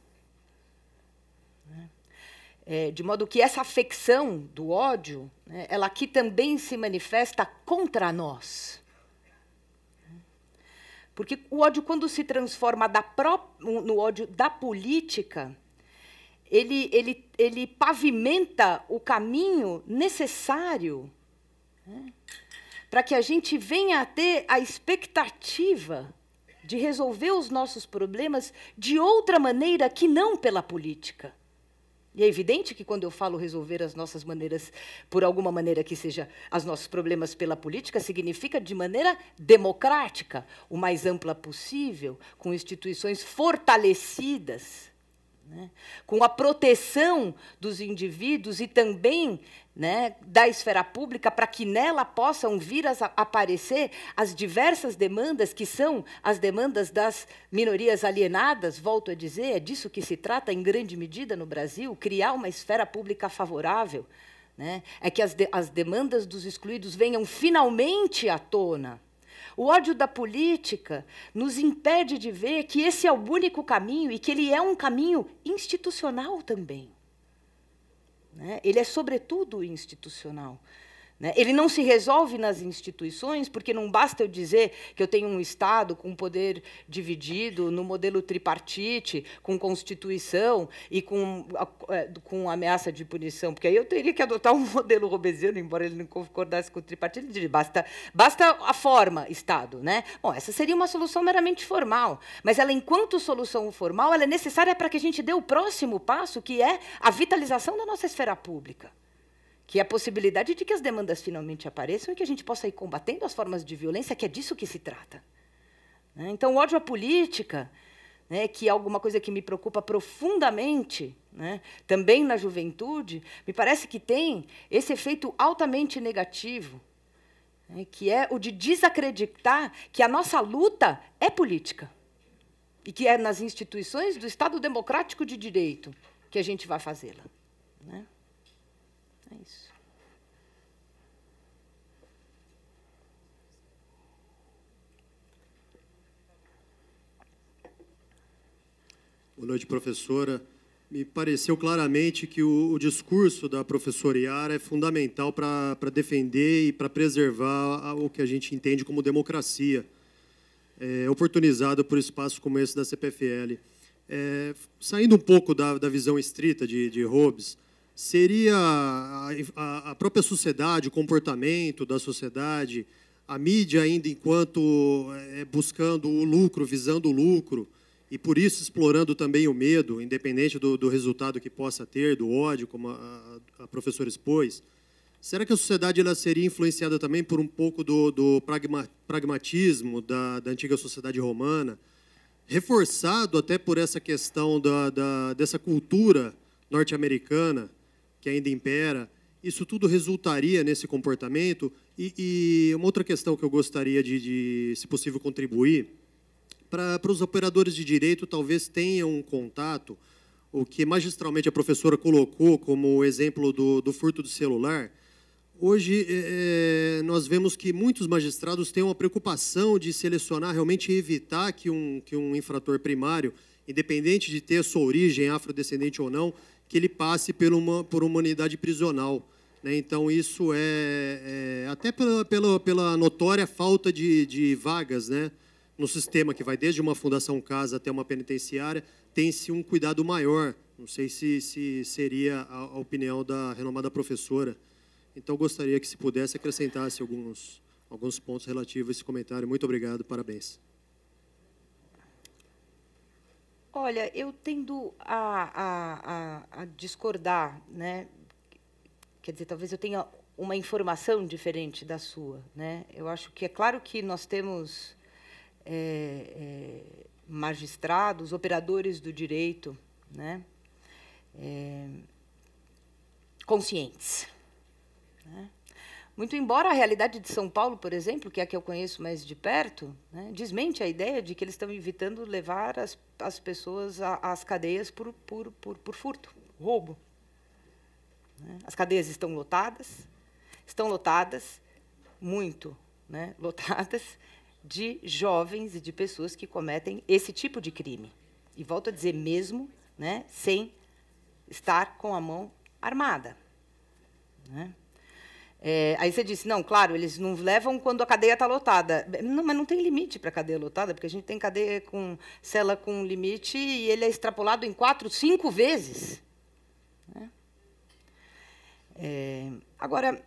[SPEAKER 1] De modo que essa afecção do ódio, né, ela aqui também se manifesta contra nós. Porque o ódio, quando se transforma no ódio da política, ele pavimenta o caminho necessário, né, para que a gente venha a ter a expectativa de resolver os nossos problemas de outra maneira que não pela política. E é evidente que, quando eu falo resolver as nossas maneiras, por alguma maneira que seja os nossos problemas pela política, significa de maneira democrática, o mais ampla possível, com instituições fortalecidas, né, com a proteção dos indivíduos e também, né, da esfera pública, para que nela possam vir a aparecer as diversas demandas, que são as demandas das minorias alienadas, volto a dizer, é disso que se trata em grande medida no Brasil, criar uma esfera pública favorável, né, é que as demandas dos excluídos venham finalmente à tona. O ódio da política nos impede de ver que esse é o único caminho e que ele é um caminho institucional também. Né? Ele é, sobretudo, institucional. Né? Ele não se resolve nas instituições, porque não basta eu dizer que eu tenho um Estado com poder dividido, no modelo tripartite, com Constituição e com ameaça de punição, porque aí eu teria que adotar um modelo hobbesiano, embora ele não concordasse com o tripartite, ele diria, basta a forma, Estado. Né? Bom, essa seria uma solução meramente formal, mas ela, enquanto solução formal, ela é necessária para que a gente dê o próximo passo, que é a vitalização da nossa esfera pública, que é a possibilidade de que as demandas finalmente apareçam e que a gente possa ir combatendo as formas de violência, que é disso que se trata. Então, o ódio à política, né, que é alguma coisa que me preocupa profundamente, né, também na juventude, me parece que tem esse efeito altamente negativo, né, que é o de desacreditar que a nossa luta é política e que é nas instituições do Estado democrático de direito que a gente vai fazê-la. Né? É isso.
[SPEAKER 5] Boa noite, professora. Me pareceu claramente que o discurso da professora Yara é fundamental para defender e para preservar o que a gente entende como democracia, oportunizado por espaços como esse da CPFL. Saindo um pouco da visão estrita de Hobbes, seria a própria sociedade, o comportamento da sociedade, a mídia ainda enquanto buscando o lucro, visando o lucro, e por isso explorando também o medo, independente do resultado que possa ter, do ódio, como a professora expôs. Será que a sociedade ela seria influenciada também por um pouco do pragmatismo da antiga sociedade romana, reforçado até por essa questão dessa cultura norte-americana que ainda impera? Isso tudo resultaria nesse comportamento? E uma outra questão que eu gostaria de, se possível, contribuir, para os operadores de direito talvez tenham um contato, o que magistralmente a professora colocou como exemplo do furto do celular. Hoje, nós vemos que muitos magistrados têm uma preocupação de selecionar, realmente evitar que um infrator primário, independente de ter sua origem afrodescendente ou não, que ele passe por uma unidade prisional. Né? Então, isso até pela notória falta de vagas, né, no sistema, que vai desde uma fundação casa até uma penitenciária, tem-se um cuidado maior Não sei se seria a opinião da renomada professora. Então, gostaria que, se pudesse, acrescentasse alguns pontos relativos a esse comentário. Muito obrigado, parabéns.
[SPEAKER 1] Olha, eu tendo a discordar, né? Quer dizer, talvez eu tenha uma informação diferente da sua, né? Eu acho que é claro que nós temos magistrados, operadores do direito, né? Conscientes, né? Muito embora a realidade de São Paulo, por exemplo, que é a que eu conheço mais de perto, né, desmente a ideia de que eles estão evitando levar as pessoas às cadeias por furto, roubo. Né? As cadeias estão lotadas, muito, né, lotadas, de jovens e de pessoas que cometem esse tipo de crime. E volto a dizer mesmo, né, sem estar com a mão armada. Né? Aí você disse, não, claro, eles não levam quando a cadeia está lotada. Não, mas não tem limite para a cadeia lotada, porque a gente tem cadeia com cela com limite e ele é extrapolado em 4, 5 vezes. Né? Agora,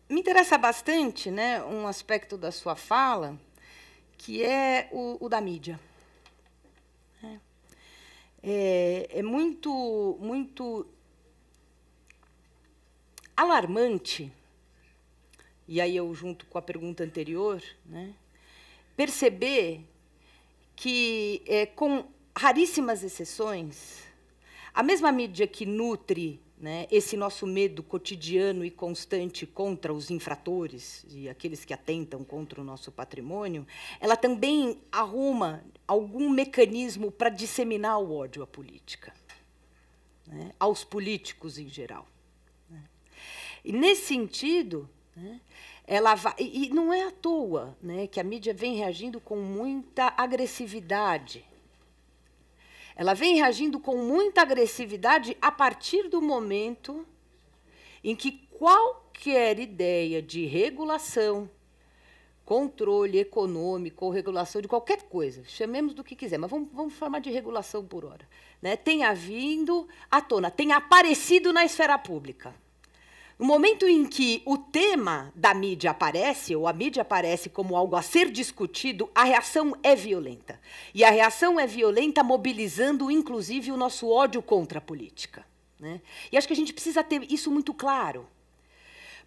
[SPEAKER 1] me interessa bastante, né, um aspecto da sua fala, que é o da mídia. É muito alarmante, e aí eu junto com a pergunta anterior, né, perceber que, com raríssimas exceções, a mesma mídia que nutre, né, esse nosso medo cotidiano e constante contra os infratores e aqueles que atentam contra o nosso patrimônio, ela também arruma algum mecanismo para disseminar o ódio à política, né, aos políticos em geral. E, nesse sentido, né, ela vai, e não é à toa, né, que a mídia vem reagindo com muita agressividade. Ela vem reagindo com muita agressividade a partir do momento em que qualquer ideia de regulação, controle econômico ou regulação de qualquer coisa, chamemos do que quiser, mas vamos chamar de regulação por hora, né, tenha vindo à tona, tenha aparecido na esfera pública. No momento em que o tema da mídia aparece, ou a mídia aparece como algo a ser discutido, a reação é violenta. E a reação é violenta mobilizando, inclusive, o nosso ódio contra a política. Né? E acho que a gente precisa ter isso muito claro.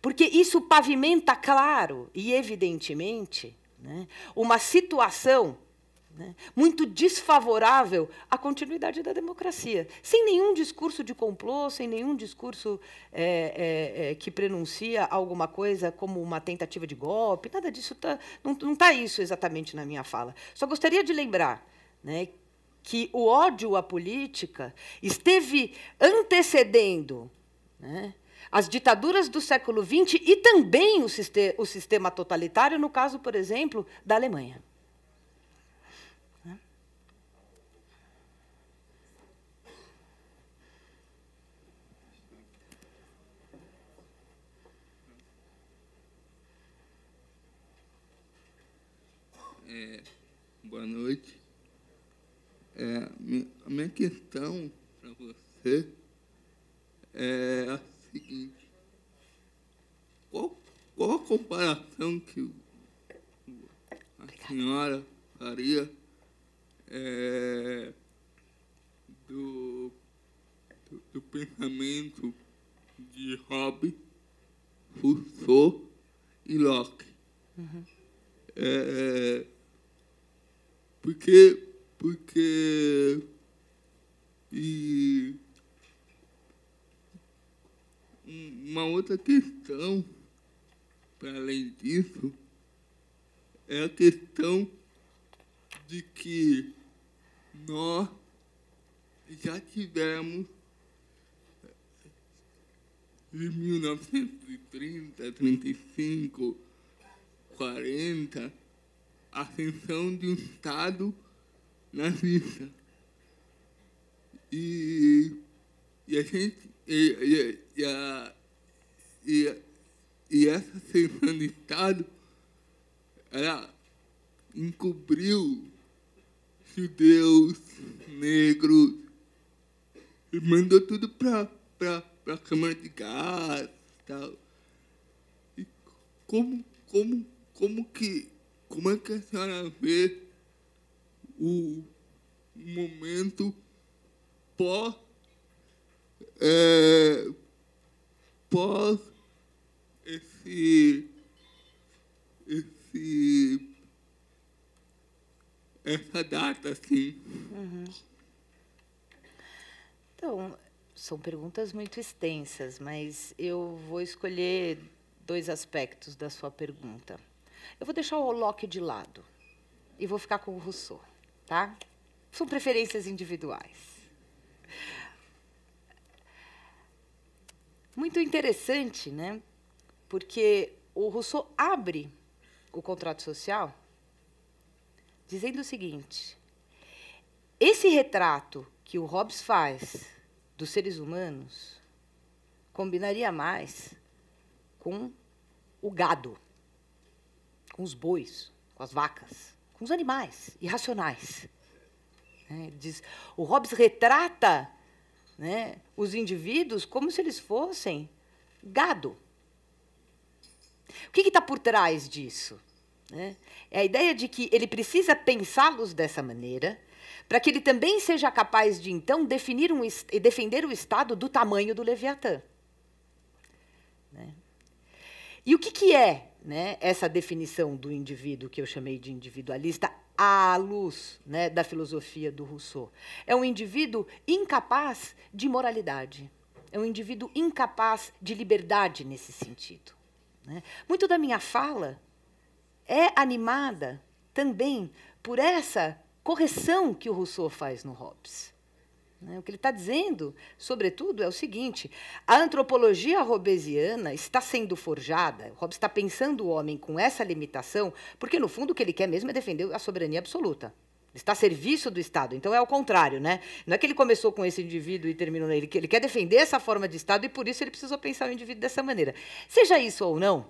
[SPEAKER 1] Porque isso pavimenta, claro e evidentemente, né, uma situação, né, muito desfavorável à continuidade da democracia, sem nenhum discurso de complô, sem nenhum discurso que prenuncia alguma coisa como uma tentativa de golpe, nada disso, não está isso exatamente na minha fala. Só gostaria de lembrar, né, que o ódio à política esteve antecedendo, né, as ditaduras do século XX e também o sistema totalitário, no caso, por exemplo, da Alemanha.
[SPEAKER 6] Boa noite. A minha questão para você é a seguinte: qual a comparação que a senhora faria do pensamento de Hobbes, Rousseau e Locke? Uhum. Porque uma outra questão, para além disso, é a questão de que nós já tivemos, em 1930, 35, 40, a ascensão de um Estado nazista. E a gente e essa ascensão de Estado, ela encobriu judeus, negros, e mandou tudo para a Câmara de Gás e tal. E como é que a senhora vê o momento pós essa data, assim?
[SPEAKER 1] Então, são perguntas muito extensas, mas eu vou escolher 2 aspectos da sua pergunta. Eu vou deixar o Locke de lado e vou ficar com o Rousseau, tá? São preferências individuais. Muito interessante, né? Porque o Rousseau abre o contrato social dizendo o seguinte: esse retrato que o Hobbes faz dos seres humanos combinaria mais com o gado, com os bois, com as vacas, com os animais irracionais. Diz, o Hobbes retrata, né, os indivíduos como se eles fossem gado. O que está por trás disso? É a ideia de que ele precisa pensá-los dessa maneira, para que ele também seja capaz de, então, defender o Estado do tamanho do Leviatã. E o que é, né, essa definição do indivíduo que eu chamei de individualista à luz, né, da filosofia do Rousseau? É um indivíduo incapaz de moralidade, é um indivíduo incapaz de liberdade nesse sentido. Muito da minha fala é animada também por essa correção que o Rousseau faz no Hobbes. O que ele está dizendo, sobretudo, é o seguinte: a antropologia hobbesiana está sendo forjada, Hobbes está pensando o homem com essa limitação, porque, no fundo, o que ele quer mesmo é defender a soberania absoluta. Ele está a serviço do Estado. Então, é ao contrário, né? Não é que ele começou com esse indivíduo e terminou nele, que ele quer defender essa forma de Estado e, por isso, ele precisou pensar o indivíduo dessa maneira. Seja isso ou não,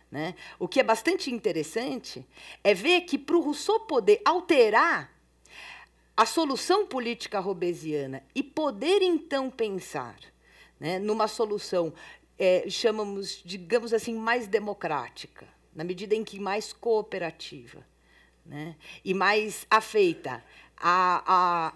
[SPEAKER 1] né, o que é bastante interessante é ver que, para o Rousseau poder alterar a solução política hobbesiana e poder, então, pensar, né, numa solução, chamamos, digamos assim, mais democrática, na medida em que mais cooperativa, né, e mais afeita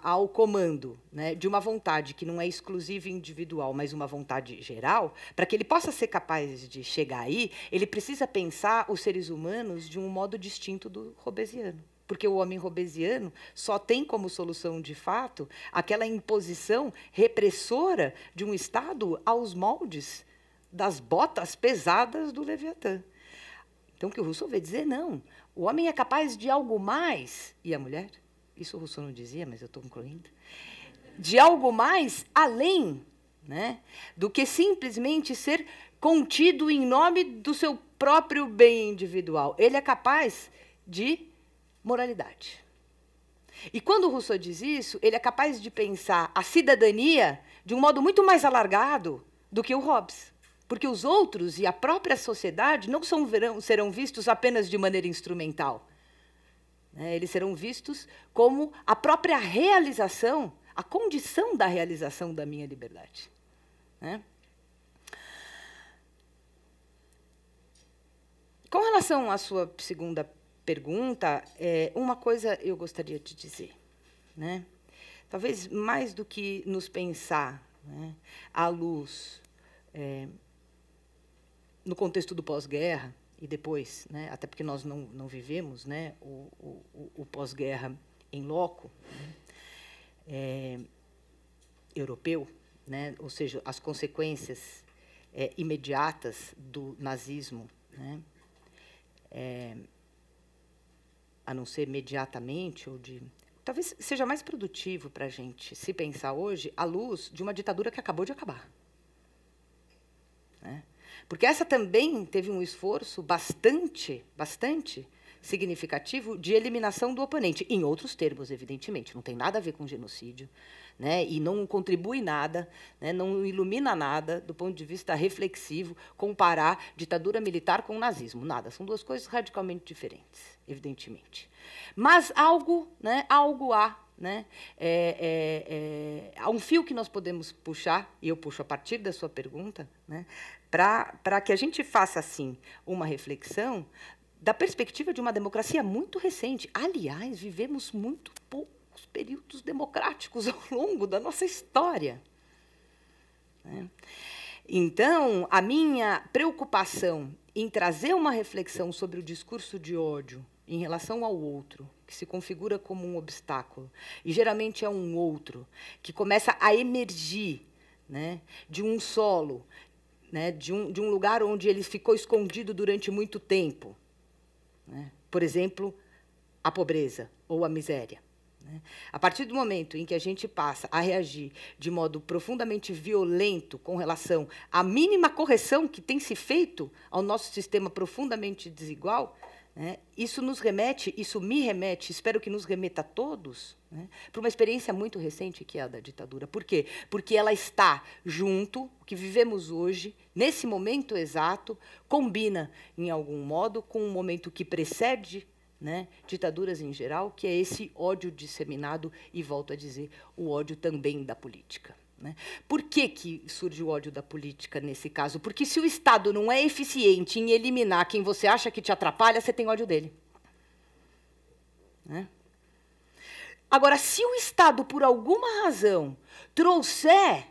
[SPEAKER 1] ao comando, né, de uma vontade que não é exclusiva e individual, mas uma vontade geral, para que ele possa ser capaz de chegar aí, ele precisa pensar os seres humanos de um modo distinto do hobbesiano. Porque o homem hobbesiano só tem como solução, de fato, aquela imposição repressora de um Estado aos moldes das botas pesadas do Leviatã. Então, o que o Rousseau vai dizer, não, o homem é capaz de algo mais, e a mulher? Isso o Rousseau não dizia, mas eu estou concluindo. De algo mais além, né, do que simplesmente ser contido em nome do seu próprio bem individual. Ele é capaz de moralidade. E quando o Rousseau diz isso, ele é capaz de pensar a cidadania de um modo muito mais alargado do que o Hobbes. Porque os outros e a própria sociedade não serão vistos apenas de maneira instrumental. Eles serão vistos como a própria realização, a condição da realização da minha liberdade. Com relação à sua segunda pergunta, uma coisa eu gostaria de dizer. Talvez mais do que nos pensar, à luz, no contexto do pós-guerra, e depois, até porque nós não vivemos, o pós-guerra em loco, europeu, ou seja, as consequências imediatas do nazismo, a não ser imediatamente, talvez seja mais produtivo para a gente se pensar hoje à luz de uma ditadura que acabou de acabar. Porque essa também teve um esforço bastante significativo de eliminação do oponente, em outros termos, evidentemente, não tem nada a ver com genocídio, e não contribui nada, não ilumina nada do ponto de vista reflexivo, comparar ditadura militar com nazismo, nada, são duas coisas radicalmente diferentes, evidentemente. Mas algo há né? Há um fio que nós podemos puxar, e eu puxo a partir da sua pergunta, né? Para que a gente faça, assim, uma reflexão da perspectiva de uma democracia muito recente. Aliás, vivemos muito poucos períodos democráticos ao longo da nossa história, né? Então, a minha preocupação em trazer uma reflexão sobre o discurso de ódio em relação ao outro, que se configura como um obstáculo, e geralmente é um outro que começa a emergir, né, de um solo, né, de um lugar onde ele ficou escondido durante muito tempo, né? Por exemplo, a pobreza ou a miséria. A partir do momento em que a gente passa a reagir de modo profundamente violento com relação à mínima correção que tem se feito ao nosso sistema profundamente desigual, né, isso me remete, espero que nos remeta a todos, né, para uma experiência muito recente que é a da ditadura. Por quê? Porque ela está junto, o que vivemos hoje, nesse momento exato, combina, em algum modo, com um momento que precede, né, ditaduras em geral, que é esse ódio disseminado, e volto a dizer, o ódio também da política, né? Por que surge o ódio da política nesse caso? Porque se o Estado não é eficiente em eliminar quem você acha que te atrapalha, você tem ódio dele, né? Agora, se o Estado, por alguma razão, trouxer,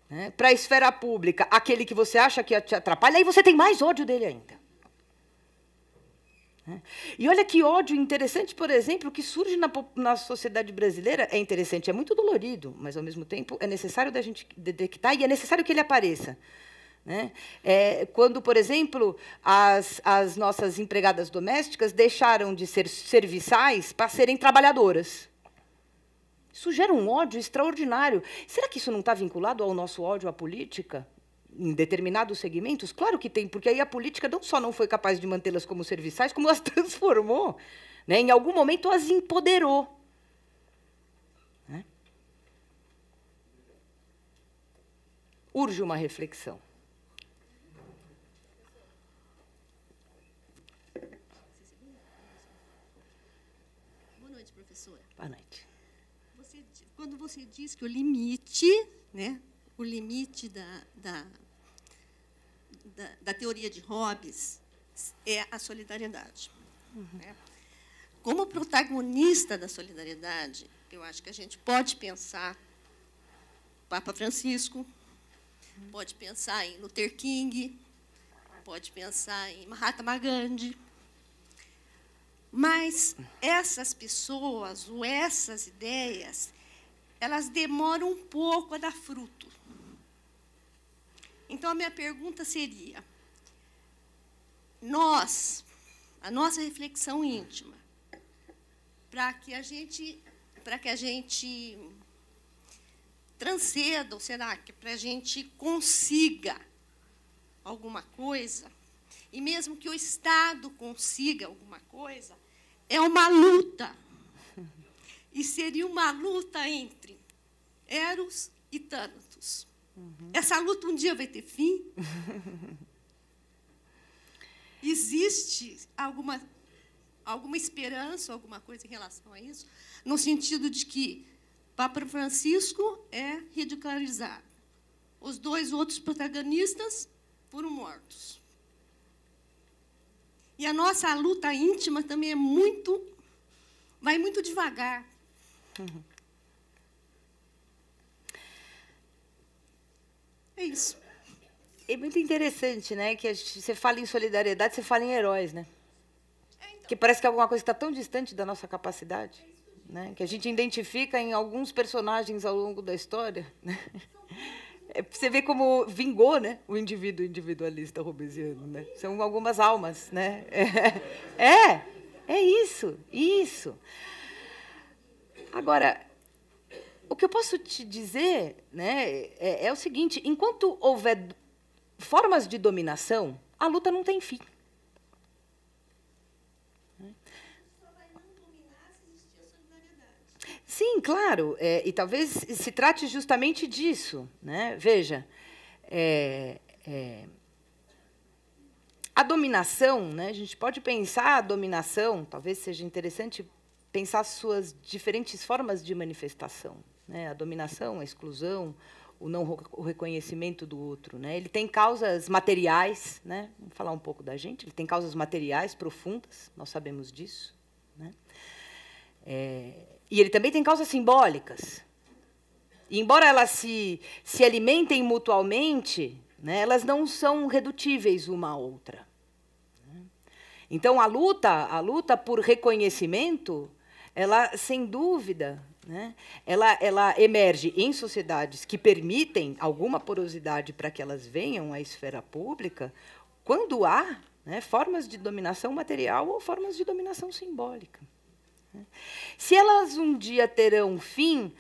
[SPEAKER 1] né, para a esfera pública aquele que você acha que te atrapalha, aí você tem mais ódio dele ainda. E olha que ódio interessante, por exemplo, que surge na sociedade brasileira. É interessante, é muito dolorido, mas, ao mesmo tempo, é necessário da gente detectar e é necessário que ele apareça, né? Quando, por exemplo, as nossas empregadas domésticas deixaram de ser serviçais para serem trabalhadoras. Isso gera um ódio extraordinário. Será que isso não está vinculado ao nosso ódio à política? Em determinados segmentos? Claro que tem, porque aí a política não só não foi capaz de mantê-las como serviçais, como as transformou, né? Em algum momento as empoderou, né? Urge uma reflexão.
[SPEAKER 7] Boa noite, professora.
[SPEAKER 1] Boa noite.
[SPEAKER 7] Quando você diz que o limite, né, o limite da teoria de Hobbes é a solidariedade. Né? Como protagonista da solidariedade, eu acho que a gente pode pensar Papa Francisco, pode pensar em Luther King, pode pensar em Mahatma Gandhi. Mas essas pessoas ou essas ideias, elas demoram um pouco a dar fruto. Então, a minha pergunta seria, a nossa reflexão íntima, para que a gente transcenda, ou será que para a gente consiga alguma coisa, e mesmo que o Estado consiga alguma coisa, é uma luta. E seria uma luta entre Eros e Thanatos. Essa luta um dia vai ter fim? Existe alguma esperança, alguma coisa em relação a isso? No sentido de que Papa Francisco é ridicularizado. Os dois outros protagonistas foram mortos. E a nossa luta íntima também vai muito devagar. É isso.
[SPEAKER 1] É muito interessante, né, que você fala em solidariedade, você fala em heróis, né? Que parece que é alguma coisa que está tão distante da nossa capacidade, né, que a gente identifica em alguns personagens ao longo da história, né? Você vê como vingou, né, o indivíduo individualista hobbesiano, né? São algumas almas, né? É isso. Agora, o que eu posso te dizer, né, é o seguinte: enquanto houver formas de dominação, a luta não tem fim. Sim, claro, e talvez se trate justamente disso, né? Veja, a dominação, né? A gente pode pensar a dominação, talvez seja interessante pensar suas diferentes formas de manifestação, né? A dominação, a exclusão, o reconhecimento do outro, né? Ele tem causas materiais, né? Vamos falar um pouco da gente. Ele tem causas materiais profundas, nós sabemos disso, né? E ele também tem causas simbólicas. E, embora elas se alimentem mutuamente, né, elas não são redutíveis uma à outra. Então, a luta por reconhecimento, ela, sem dúvida, né, ela emerge em sociedades que permitem alguma porosidade para que elas venham à esfera pública, quando há, né, formas de dominação material ou formas de dominação simbólica. Se elas um dia terão fim,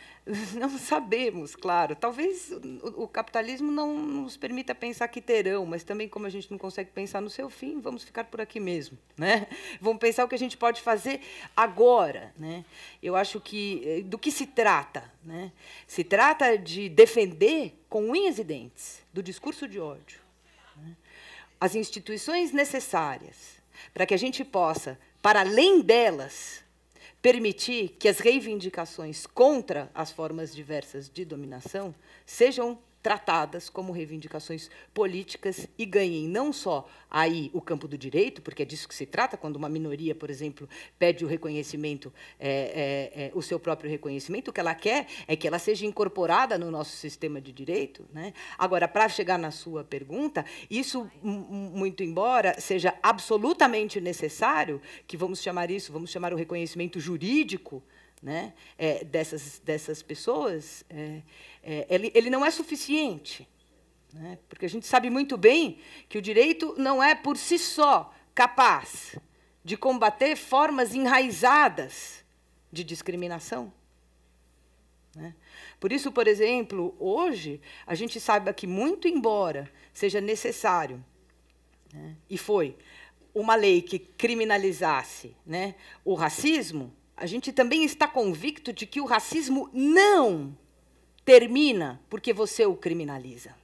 [SPEAKER 1] não sabemos, claro. Talvez o capitalismo não nos permita pensar que terão, mas também, como a gente não consegue pensar no seu fim, vamos ficar por aqui mesmo, né? Vamos pensar o que a gente pode fazer agora, né? Eu acho que do que se trata, né? Se trata de defender com unhas e dentes do discurso de ódio, né, as instituições necessárias para que a gente possa, para além delas, permitir que as reivindicações contra as formas diversas de dominação sejam tratadas como reivindicações políticas e ganhem não só aí o campo do direito, porque é disso que se trata, quando uma minoria, por exemplo, pede o reconhecimento, o seu próprio reconhecimento, o que ela quer é que ela seja incorporada no nosso sistema de direito, né? Agora, para chegar na sua pergunta, isso, muito embora seja absolutamente necessário, que vamos chamar o reconhecimento jurídico, né, dessas pessoas, ele não é suficiente, né, porque a gente sabe muito bem que o direito não é, por si só, capaz de combater formas enraizadas de discriminação, né? Por isso, por exemplo, hoje, a gente sabe que, muito embora seja necessário, né, e foi, uma lei que criminalizasse, né, o racismo, a gente também está convicto de que o racismo não termina porque você o criminaliza.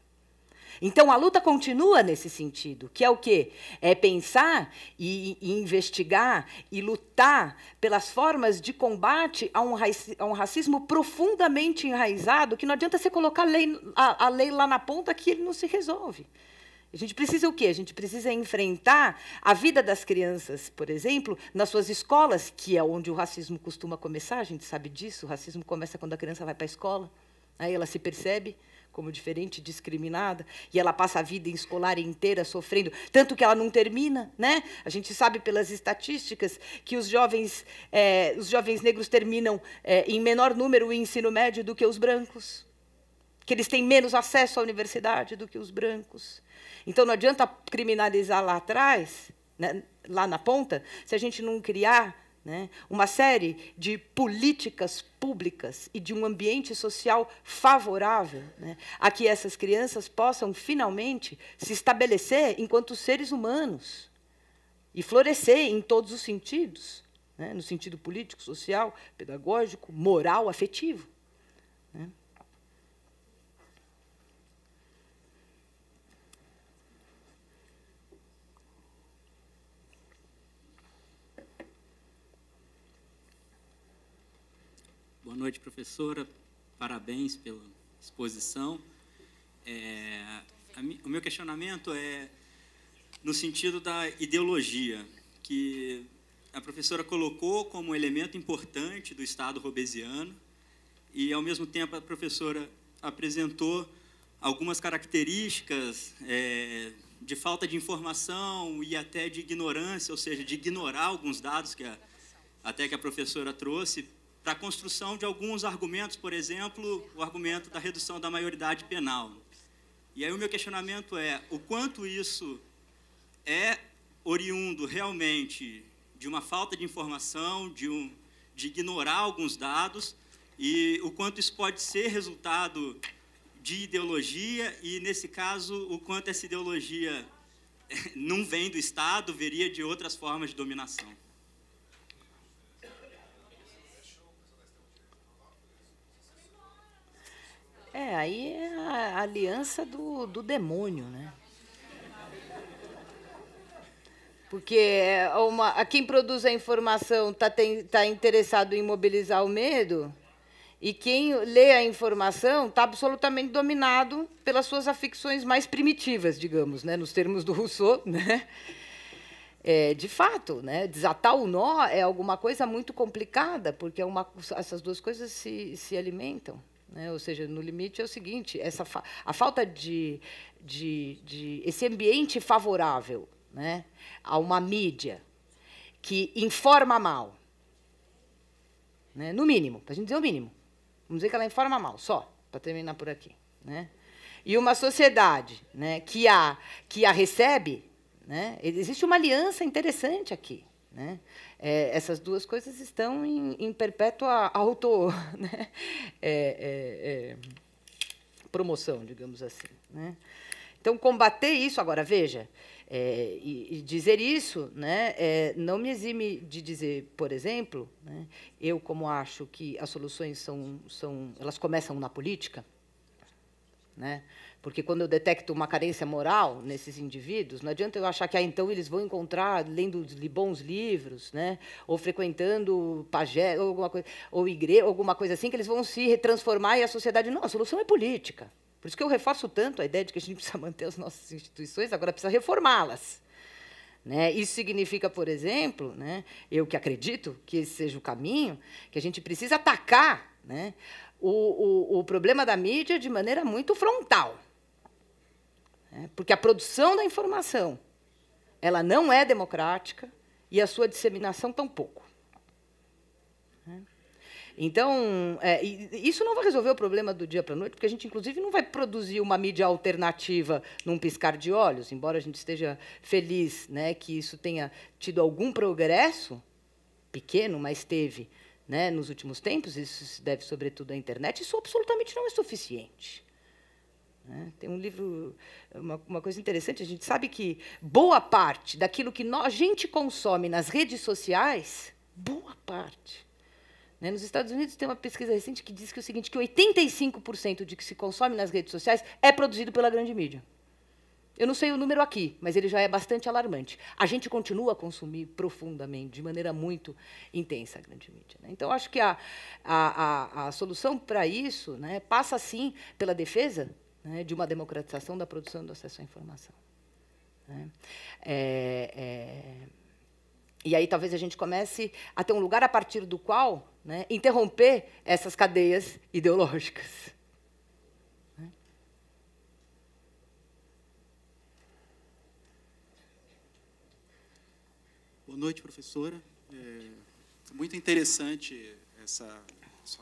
[SPEAKER 1] Então, a luta continua nesse sentido, que é o quê? É pensar e investigar e lutar pelas formas de combate a um racismo profundamente enraizado, que não adianta você colocar a lei lá na ponta que ele não se resolve. A gente precisa o quê? A gente precisa enfrentar a vida das crianças, por exemplo, nas suas escolas, que é onde o racismo costuma começar, a gente sabe disso, o racismo começa quando a criança vai para a escola, aí ela se percebe como diferente, discriminada, e ela passa a vida escolar inteira sofrendo, tanto que ela não termina, né? A gente sabe pelas estatísticas que os jovens negros terminam em menor número o ensino médio do que os brancos, que eles têm menos acesso à universidade do que os brancos. Então, não adianta criminalizar lá atrás, né, lá na ponta, se a gente não criar, né, uma série de políticas públicas e de um ambiente social favorável, né, a que essas crianças possam, finalmente, se estabelecer enquanto seres humanos e florescer em todos os sentidos, né, no sentido político, social, pedagógico, moral, afetivo, né.
[SPEAKER 8] Boa noite, professora. Parabéns pela exposição. O meu questionamento é no sentido da ideologia, que a professora colocou como elemento importante do Estado robesiano e, ao mesmo tempo, a professora apresentou algumas características de falta de informação e até de ignorância, ou seja, de ignorar alguns dados que a professora trouxe, para a construção de alguns argumentos, por exemplo, o argumento da redução da maioridade penal. E aí o meu questionamento é o quanto isso é oriundo realmente de uma falta de informação, de ignorar alguns dados, e o quanto isso pode ser resultado de ideologia, e, nesse caso, o quanto essa ideologia não vem do Estado, viria de outras formas de dominação.
[SPEAKER 1] Aí é a aliança do demônio, né? Porque quem produz a informação está interessado em mobilizar o medo, e quem lê a informação está absolutamente dominado pelas suas aficções mais primitivas, digamos, né, nos termos do Rousseau, né? De fato, né, desatar o nó é alguma coisa muito complicada, porque essas duas coisas se alimentam. Né? Ou seja, no limite é o seguinte, a falta de esse ambiente favorável, né, a uma mídia que informa mal, né, no mínimo, para a gente dizer o mínimo, vamos dizer que ela informa mal, só, para terminar por aqui. Né? E uma sociedade, né, que a recebe, né, existe uma aliança interessante aqui. Né? Essas duas coisas estão em perpétua né? Promoção, digamos assim. Né? Então, combater isso, agora, veja, e dizer isso, né, não me exime de dizer, por exemplo, né, eu, como acho que as soluções elas começam na política, né, porque quando eu detecto uma carência moral nesses indivíduos, não adianta eu achar que então eles vão encontrar, lendo bons livros, né, ou frequentando pajé, ou alguma coisa, ou igreja, alguma coisa assim, que eles vão se transformar e a sociedade... Não, a solução é política. Por isso que eu reforço tanto a ideia de que a gente precisa manter as nossas instituições, agora precisa reformá-las. Né? Isso significa, por exemplo, né, eu que acredito que esse seja o caminho, que a gente precisa atacar, né, o problema da mídia de maneira muito frontal. Né? Porque a produção da informação ela não é democrática e a sua disseminação tampouco. Né? Então, isso não vai resolver o problema do dia para a noite, porque a gente, inclusive, não vai produzir uma mídia alternativa num piscar de olhos, embora a gente esteja feliz, né, que isso tenha tido algum progresso, pequeno, mas teve, né, nos últimos tempos, isso se deve, sobretudo, à internet, isso absolutamente não é suficiente. Né? Tem um livro, uma coisa interessante, a gente sabe que boa parte daquilo que a gente consome nas redes sociais, boa parte... Né? Nos Estados Unidos tem uma pesquisa recente que diz que é o seguinte, que 85% de que se consome nas redes sociais é produzido pela grande mídia. Eu não sei o número aqui, mas ele já é bastante alarmante. A gente continua a consumir profundamente, de maneira muito intensa, a grande mídia. Né? Então, acho que a solução para isso, né, passa, sim, pela defesa, né, de uma democratização da produção e do acesso à informação. Né? E aí talvez a gente comece a ter um lugar a partir do qual, né, interromper essas cadeias ideológicas. Né?
[SPEAKER 9] Boa noite, professora. Muito interessante a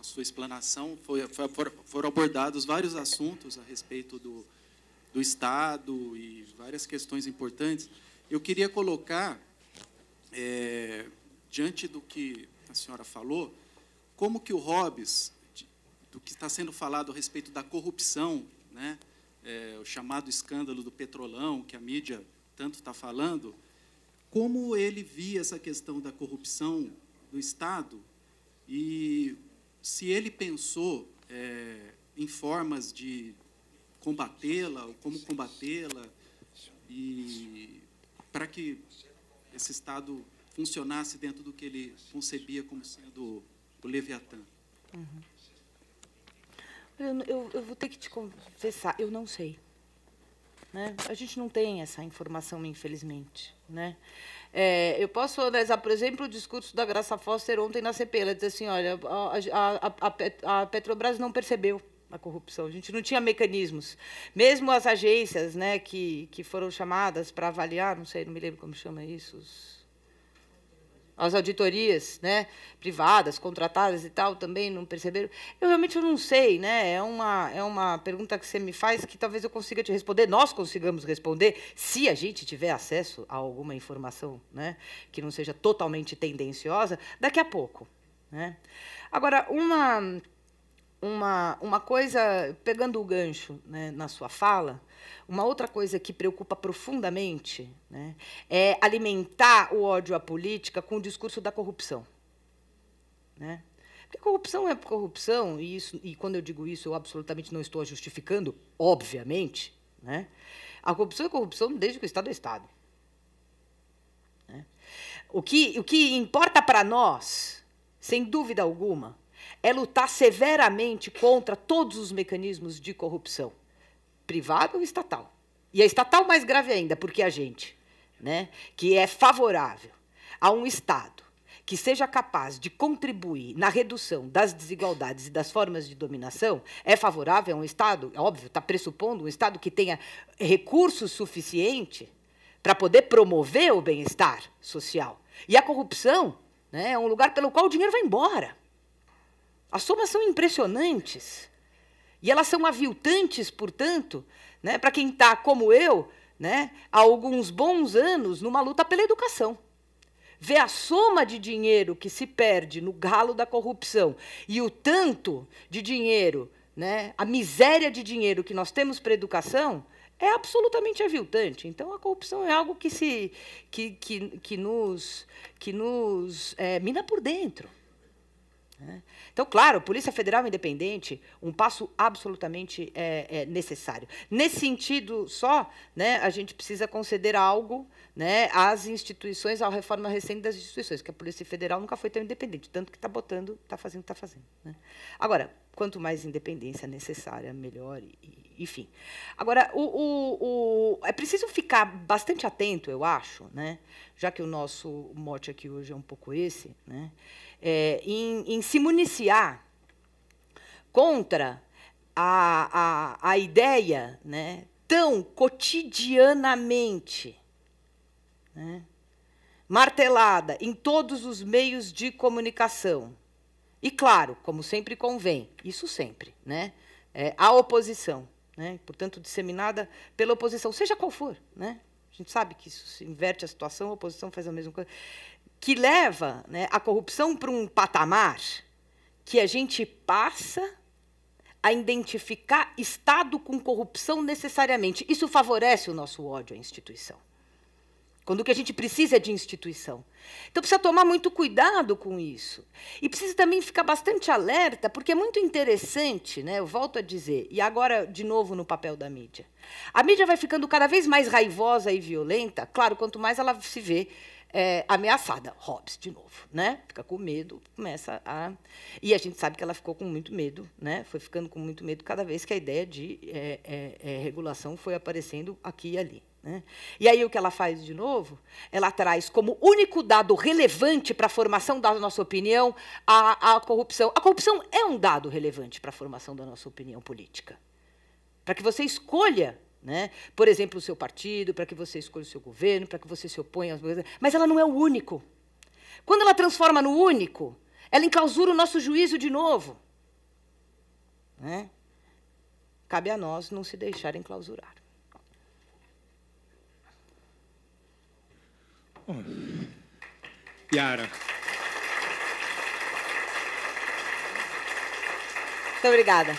[SPEAKER 9] sua explanação. Foram abordados vários assuntos a respeito do Estado e várias questões importantes. Eu queria colocar... diante do que a senhora falou, como que o Hobbes, do que está sendo falado a respeito da corrupção, né, o chamado escândalo do Petrolão, que a mídia tanto está falando, como ele via essa questão da corrupção do Estado e se ele pensou em formas de combatê-la, ou como combatê-la, e para que esse Estado funcionasse dentro do que ele concebia como sendo o Leviatã.
[SPEAKER 1] Uhum. Eu vou ter que te confessar, eu não sei. Né? A gente não tem essa informação, infelizmente. Né? Eu posso analisar, por exemplo, o discurso da Graça Foster ontem na CP. Ela disse assim, olha, a Petrobras não percebeu a corrupção, a gente não tinha mecanismos. Mesmo as agências, né, que foram chamadas para avaliar, não sei, não me lembro como chama isso, as auditorias, né, privadas, contratadas e tal, também não perceberam. Eu realmente não sei, né? É uma pergunta que você me faz que talvez eu consiga te responder, nós consigamos responder, se a gente tiver acesso a alguma informação, né, que não seja totalmente tendenciosa, daqui a pouco. Né? Agora, uma coisa, pegando o gancho, né, na sua fala, uma outra coisa que preocupa profundamente, né, é alimentar o ódio à política com o discurso da corrupção. Né? Porque corrupção é corrupção, e quando eu digo isso, eu absolutamente não estou a justificando, obviamente. Né? A corrupção é corrupção desde que o Estado é Estado. O que importa para nós, sem dúvida alguma, é lutar severamente contra todos os mecanismos de corrupção, privada ou estatal. E a estatal mais grave ainda, porque a gente, né, que é favorável a um Estado que seja capaz de contribuir na redução das desigualdades e das formas de dominação, é favorável a um Estado, óbvio, está pressupondo um Estado que tenha recursos suficientes para poder promover o bem-estar social. E a corrupção, né, é um lugar pelo qual o dinheiro vai embora. As somas são impressionantes. E elas são aviltantes, portanto, né, para quem está, como eu, né, há alguns bons anos, numa luta pela educação. Ver a soma de dinheiro que se perde no galo da corrupção e o tanto de dinheiro, né, a miséria de dinheiro que nós temos para a educação, é absolutamente aviltante. Então, a corrupção é algo que nos mina por dentro. Então, claro, Polícia Federal independente, um passo absolutamente necessário. Nesse sentido só, né, a gente precisa conceder algo, né, às instituições, à reforma recente das instituições, que a Polícia Federal nunca foi tão independente, tanto que está botando, está fazendo, está fazendo. Né? Agora, quanto mais independência necessária, melhor, enfim. Agora, é preciso ficar bastante atento, eu acho, né, já que o nosso mote aqui hoje é um pouco esse, né, em se municiar contra a ideia, né, tão cotidianamente, né, martelada em todos os meios de comunicação. E, claro, como sempre convém, isso sempre, né, a oposição, né, portanto, disseminada pela oposição, seja qual for. Né, a gente sabe que isso inverte a situação, a oposição faz a mesma coisa, que leva, né, a corrupção para um patamar que a gente passa a identificar Estado com corrupção necessariamente. Isso favorece o nosso ódio à instituição. Quando o que a gente precisa é de instituição. Então, precisa tomar muito cuidado com isso. E precisa também ficar bastante alerta, porque é muito interessante, né, eu volto a dizer, e agora, de novo, no papel da mídia. A mídia vai ficando cada vez mais raivosa e violenta, claro, quanto mais ela se vê ameaçada. Hobbes, de novo, né? Fica com medo, começa a... E a gente sabe que ela ficou com muito medo, né? Foi ficando com muito medo cada vez que a ideia de regulação foi aparecendo aqui e ali. Né? E aí o que ela faz de novo? Ela traz como único dado relevante para a formação da nossa opinião a corrupção. A corrupção é um dado relevante para a formação da nossa opinião política. Para que você escolha, né, por exemplo, o seu partido, para que você escolha o seu governo, para que você se oponha às coisas. Mas ela não é o único. Quando ela transforma no único, ela enclausura o nosso juízo de novo. Né? Cabe a nós não se deixar enclausurar.
[SPEAKER 2] Yara.
[SPEAKER 1] Muito obrigada.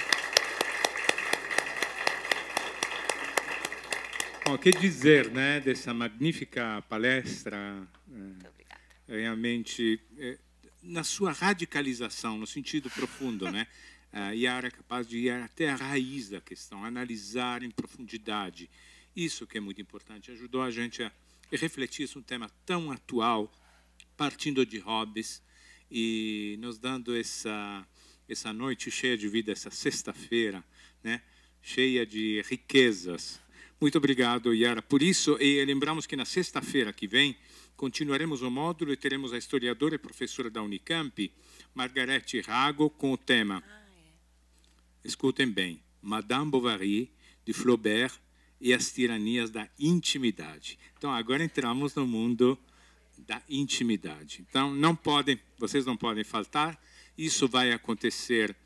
[SPEAKER 2] Bom, o que dizer, né, dessa magnífica palestra, realmente, na sua radicalização, no sentido profundo, né? A Yara é capaz de ir até a raiz da questão, analisar em profundidade. Isso que é muito importante, ajudou a gente a refletir sobre um tema tão atual, partindo de Hobbes, e nos dando essa noite cheia de vida, essa sexta-feira, né, cheia de riquezas. Muito obrigado, Yara, por isso. E lembramos que na sexta-feira que vem continuaremos o módulo e teremos a historiadora e professora da Unicamp, Margarete Rago, com o tema, escutem bem, Madame Bovary, de Flaubert, e as tiranias da intimidade. Então, agora entramos no mundo da intimidade. Então, vocês não podem faltar. Isso vai acontecer,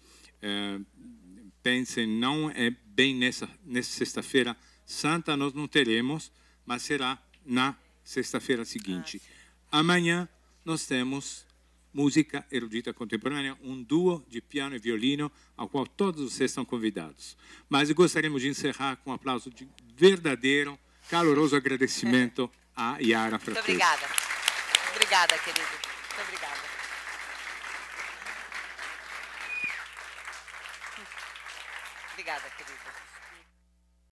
[SPEAKER 2] pensem, não é bem nessa sexta-feira santa, nós não teremos, mas será na sexta-feira seguinte. Amanhã, nós temos música erudita contemporânea, um duo de piano e violino, ao qual todos vocês estão convidados. Mas gostaríamos de encerrar com um aplauso de verdadeiro, caloroso agradecimento a Yara Frattesi.
[SPEAKER 1] Muito obrigada. Obrigada, querido. Muito obrigada. Obrigada, querida.